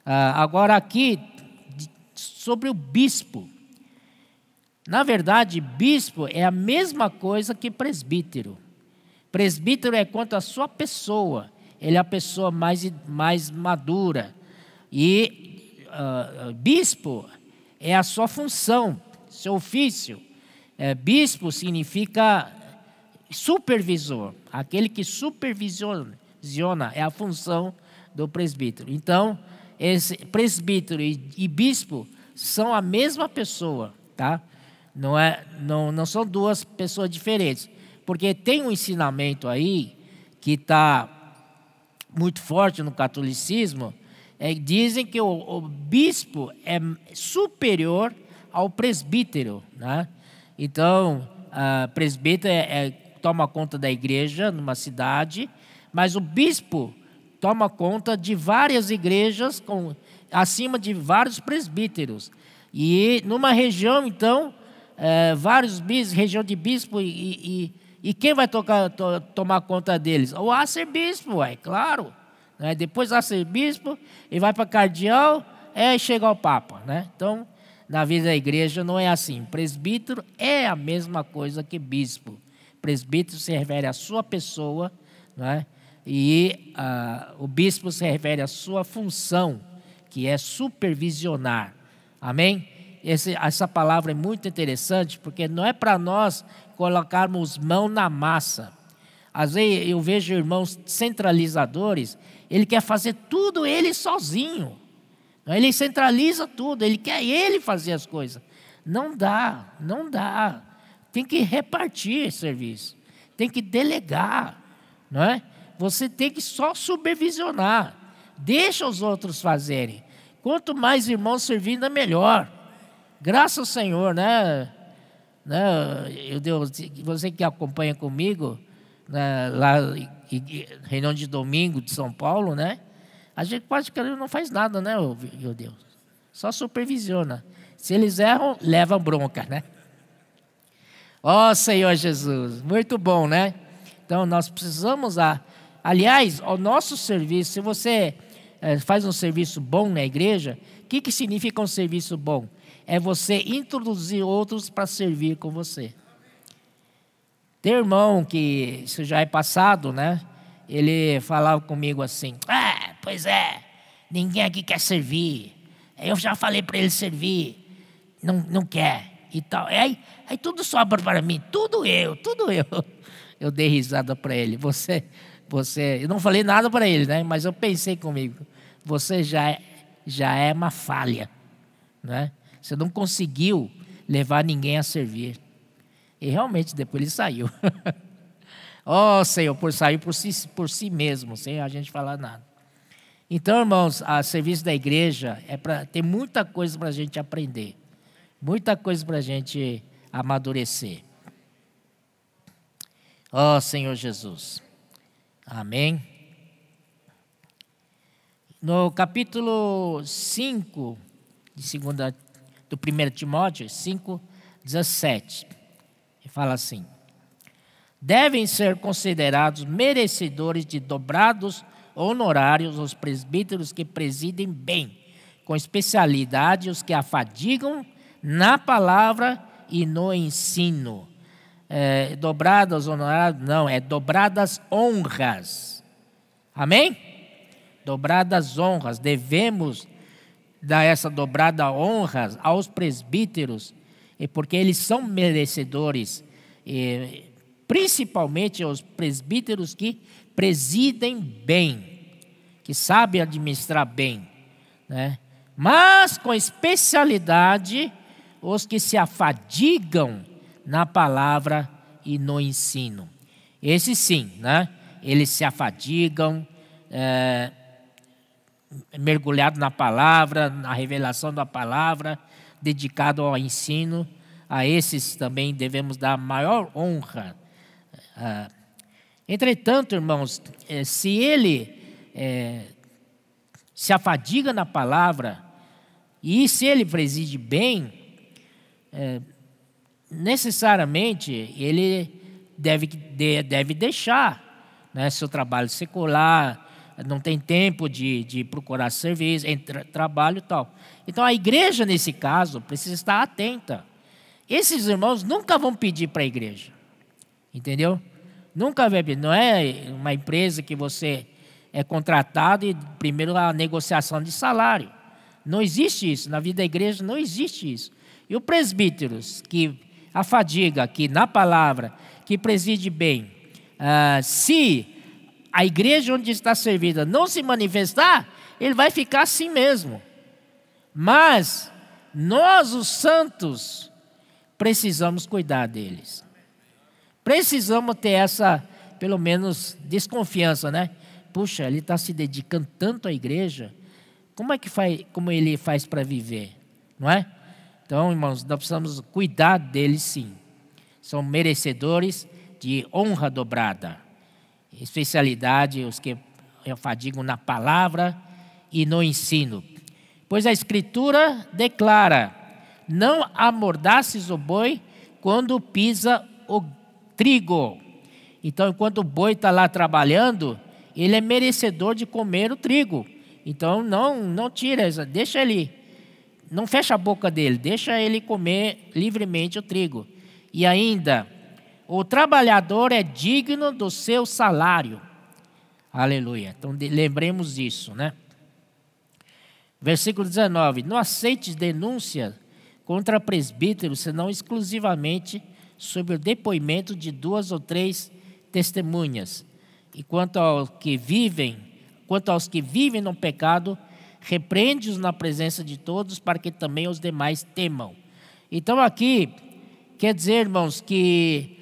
Speaker 1: Agora aqui sobre o bispo. Na verdade, bispo é a mesma coisa que presbítero. Presbítero é quanto à sua pessoa, ele é a pessoa mais madura. E bispo é a sua função, seu ofício. Bispo significa supervisor, aquele que supervisiona, é a função do presbítero. Então, esse presbítero e bispo são a mesma pessoa, tá? Não são 2 pessoas diferentes, porque tem um ensinamento aí que está muito forte no catolicismo, dizem que o bispo é superior ao presbítero, né? Então, presbítero toma conta da igreja numa cidade, mas o bispo toma conta de várias igrejas acima de vários presbíteros. E numa região, então, vários bispos, região de bispo, e quem vai tomar conta deles? O arcebispo, claro. Né? Depois arcebispo, e vai para cardeal, e chega ao papa. Né? Então, na vida da igreja não é assim. Presbítero é a mesma coisa que bispo. Presbítero se refere à sua pessoa, né? E o bispo se refere à sua função, que é supervisionar. Amém? Essa palavra é muito interessante, porque não é para nós colocarmos mão na massa. Às vezes eu vejo irmãos centralizadores, ele quer fazer tudo ele sozinho. Ele centraliza tudo, ele quer ele fazer as coisas. Não dá. Tem que repartir serviço, tem que delegar, não é? Você tem que só supervisionar, deixa os outros fazerem. Quanto mais irmãos servindo, é melhor. Graças ao Senhor, né? Você que acompanha comigo, né, lá em reunião de domingo de São Paulo, né? A gente praticamente não faz nada, né, meu Deus? Só supervisiona. Se eles erram, levam bronca, né? Ó Senhor Jesus, muito bom, né? Então nós precisamos Aliás, o nosso serviço, se você faz um serviço bom na igreja, o que significa um serviço bom? É você introduzir outros para servir com você. Tem irmão que, isso já é passado, né? Ele falava comigo assim, pois é, ninguém aqui quer servir. Eu já falei para ele servir, não quer e tal. Aí tudo sobra para mim, tudo eu. Eu dei risada para ele. Você, eu não falei nada para ele, né? Mas eu pensei comigo, você já é uma falha, né? Você não conseguiu levar ninguém a servir. E realmente depois ele saiu. Oh, Senhor, saiu por si mesmo, sem a gente falar nada. Então, irmãos, a serviço da igreja tem muita coisa para a gente aprender. Muita coisa para a gente amadurecer. Oh, Senhor Jesus. Amém. No capítulo 5 do 1 Timóteo, 5:17, ele fala assim: devem ser considerados merecedores de dobrados honorários os presbíteros que presidem bem, com especialidade os que afadigam na palavra e no ensino. Dobradas honorários, não, é dobradas honras. Amém? Dobradas honras, devemos dar essa dobrada honra aos presbíteros, porque eles são merecedores, principalmente os presbíteros que presidem bem, que sabem administrar bem, né? Mas com especialidade os que se afadigam na palavra e no ensino. Esses sim, né? Eles se afadigam, mergulhado na palavra, na revelação da palavra, dedicado ao ensino. A esses também devemos dar maior honra. Entretanto, irmãos, se ele se afadiga na palavra e se ele preside bem, necessariamente ele deve deixar, né, seu trabalho secular, não tem tempo de procurar serviço, trabalho e tal. Então a igreja, nesse caso, precisa estar atenta. Esses irmãos nunca vão pedir para a igreja, entendeu? Nunca vai pedir. Não é uma empresa que você é contratado e primeiro a negociação de salário. Não existe isso. Na vida da igreja não existe isso. E o presbíteros que afadiga aqui na palavra, que preside bem, se a igreja onde está servida não se manifestar, ele vai ficar assim mesmo. Mas nós, os santos, precisamos cuidar deles. Precisamos ter essa, pelo menos, desconfiança, né? Puxa, ele está se dedicando tanto à igreja, como ele faz para viver, não é? Então, irmãos, nós precisamos cuidar deles sim. São merecedores de honra dobrada. Especialidade, os que afadigam na palavra e no ensino. Pois a Escritura declara: não amordaces o boi quando pisa o trigo. Então, enquanto o boi está lá trabalhando, ele é merecedor de comer o trigo. Então, não tira, deixa ele, não fecha a boca dele, deixa ele comer livremente o trigo. E ainda, o trabalhador é digno do seu salário. Aleluia. Então, lembremos disso, né? Versículo 19: não aceites denúncia contra presbíteros, senão exclusivamente sobre o depoimento de 2 ou 3 testemunhas. E quanto aos que vivem no pecado, repreende-os na presença de todos, para que também os demais temam. Então aqui, quer dizer, irmãos, que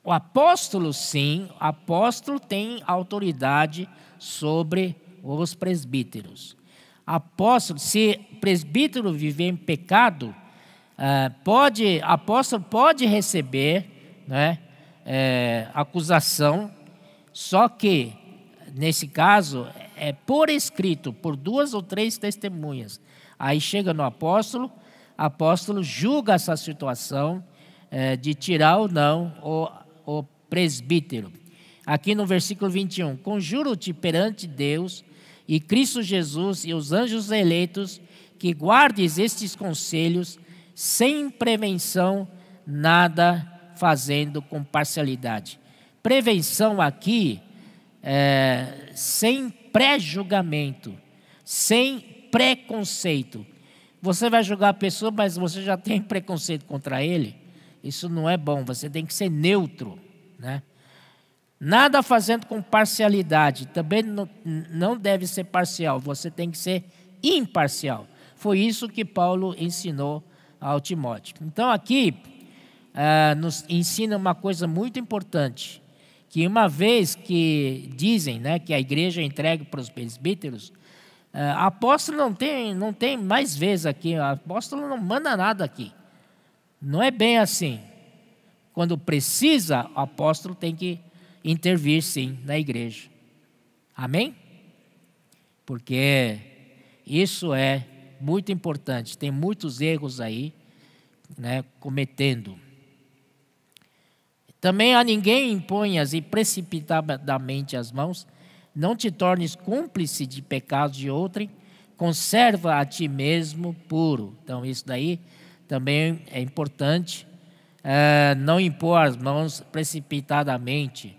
Speaker 1: o apóstolo, sim, o apóstolo tem autoridade sobre os presbíteros. Apóstolo, se presbítero viver em pecado, apóstolo pode receber, né, acusação, só que, nesse caso, é por escrito, por 2 ou 3 testemunhas. Aí chega no apóstolo julga essa situação de tirar ou não o presbítero. aqui no versículo 21. Conjuro-te perante Deus e Cristo Jesus e os anjos eleitos, que guardes estes conselhos sem prevenção, nada fazendo com parcialidade. Prevenção aqui sem pré-julgamento, sem preconceito. Você vai julgar a pessoa, mas você já tem preconceito contra ele. Isso não é bom, você tem que ser neutro, né? Nada fazendo com parcialidade, também não deve ser parcial, você tem que ser imparcial. Foi isso que Paulo ensinou ao Timóteo. Então aqui nos ensina uma coisa muito importante, que uma vez que dizem, né, que a igreja é entregue para os presbíteros, apóstolo não tem mais vez aqui, apóstolo não manda nada aqui. Não é bem assim. Quando precisa, o apóstolo tem que intervir sim na igreja. Amém? Porque isso é muito importante. Tem muitos erros aí, né, cometendo. Também a ninguém imponhas e precipitadamente as mãos, não te tornes cúmplice de pecados de outrem, conserva a ti mesmo puro. Então isso daí também é importante, não impor as mãos precipitadamente.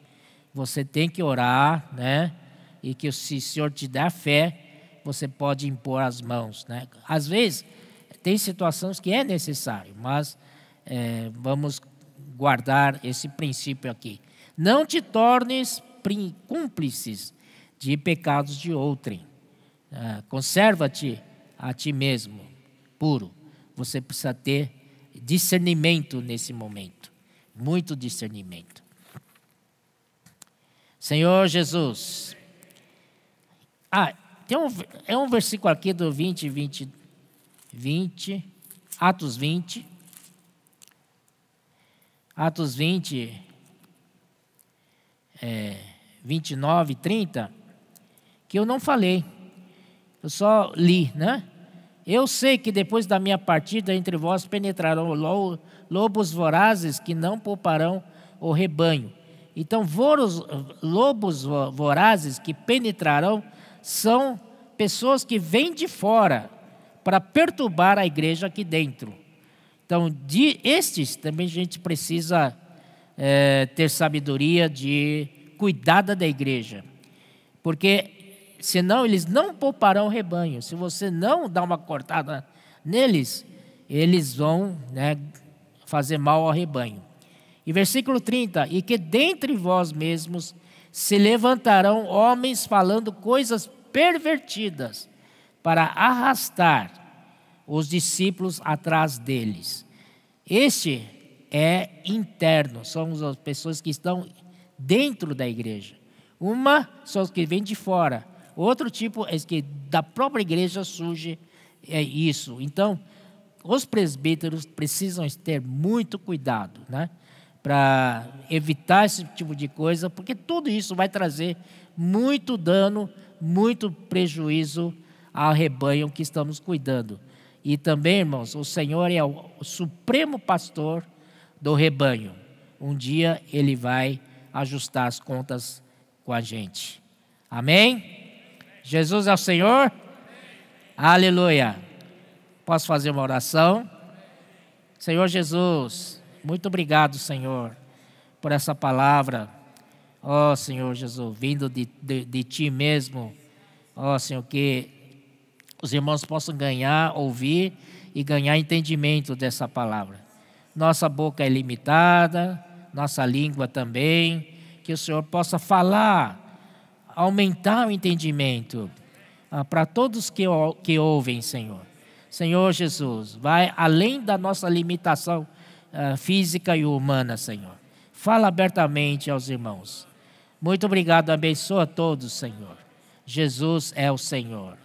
Speaker 1: Você tem que orar, né? E que se o Senhor te der fé, você pode impor as mãos, né? Às vezes tem situações que é necessário, mas vamos guardar esse princípio aqui. Não te tornes cúmplices de pecados de outrem. Conserva-te a ti mesmo puro. Você precisa ter discernimento nesse momento, muito discernimento. Senhor Jesus, tem um versículo aqui do 20, Atos 20, 29, 30, que eu não falei, eu só li, né? Eu sei que depois da minha partida entre vós penetrarão lobos vorazes que não pouparão o rebanho. Então, lobos vorazes que penetrarão são pessoas que vêm de fora para perturbar a igreja aqui dentro. Então, estes também a gente precisa ter sabedoria de cuidar da igreja. Porque senão eles não pouparão o rebanho. Se você não dar uma cortada neles, eles vão, né, fazer mal ao rebanho. E versículo 30, e que dentre vós mesmos se levantarão homens falando coisas pervertidas para arrastar os discípulos atrás deles. Este é interno, são as pessoas que estão dentro da igreja. Uma são os que vêm de fora. Outro tipo é que da própria igreja surge isso. Então, os presbíteros precisam ter muito cuidado, né, para evitar esse tipo de coisa, porque tudo isso vai trazer muito dano, muito prejuízo ao rebanho que estamos cuidando. E também, irmãos, o Senhor é o supremo pastor do rebanho. Um dia Ele vai ajustar as contas com a gente. Amém? Jesus é o Senhor? Amém. Aleluia. Posso fazer uma oração? Senhor Jesus, muito obrigado, Senhor, por essa palavra. Ó Senhor Jesus, vindo de Ti mesmo. Ó Senhor, que os irmãos possam ouvir e ganhar entendimento dessa palavra. Nossa boca é limitada, nossa língua também. Que o Senhor possa falar, aumentar o entendimento para todos que ouvem, Senhor. Senhor Jesus, vai além da nossa limitação física e humana, Senhor. Fala abertamente aos irmãos. Muito obrigado, abençoa todos, Senhor. Jesus é o Senhor.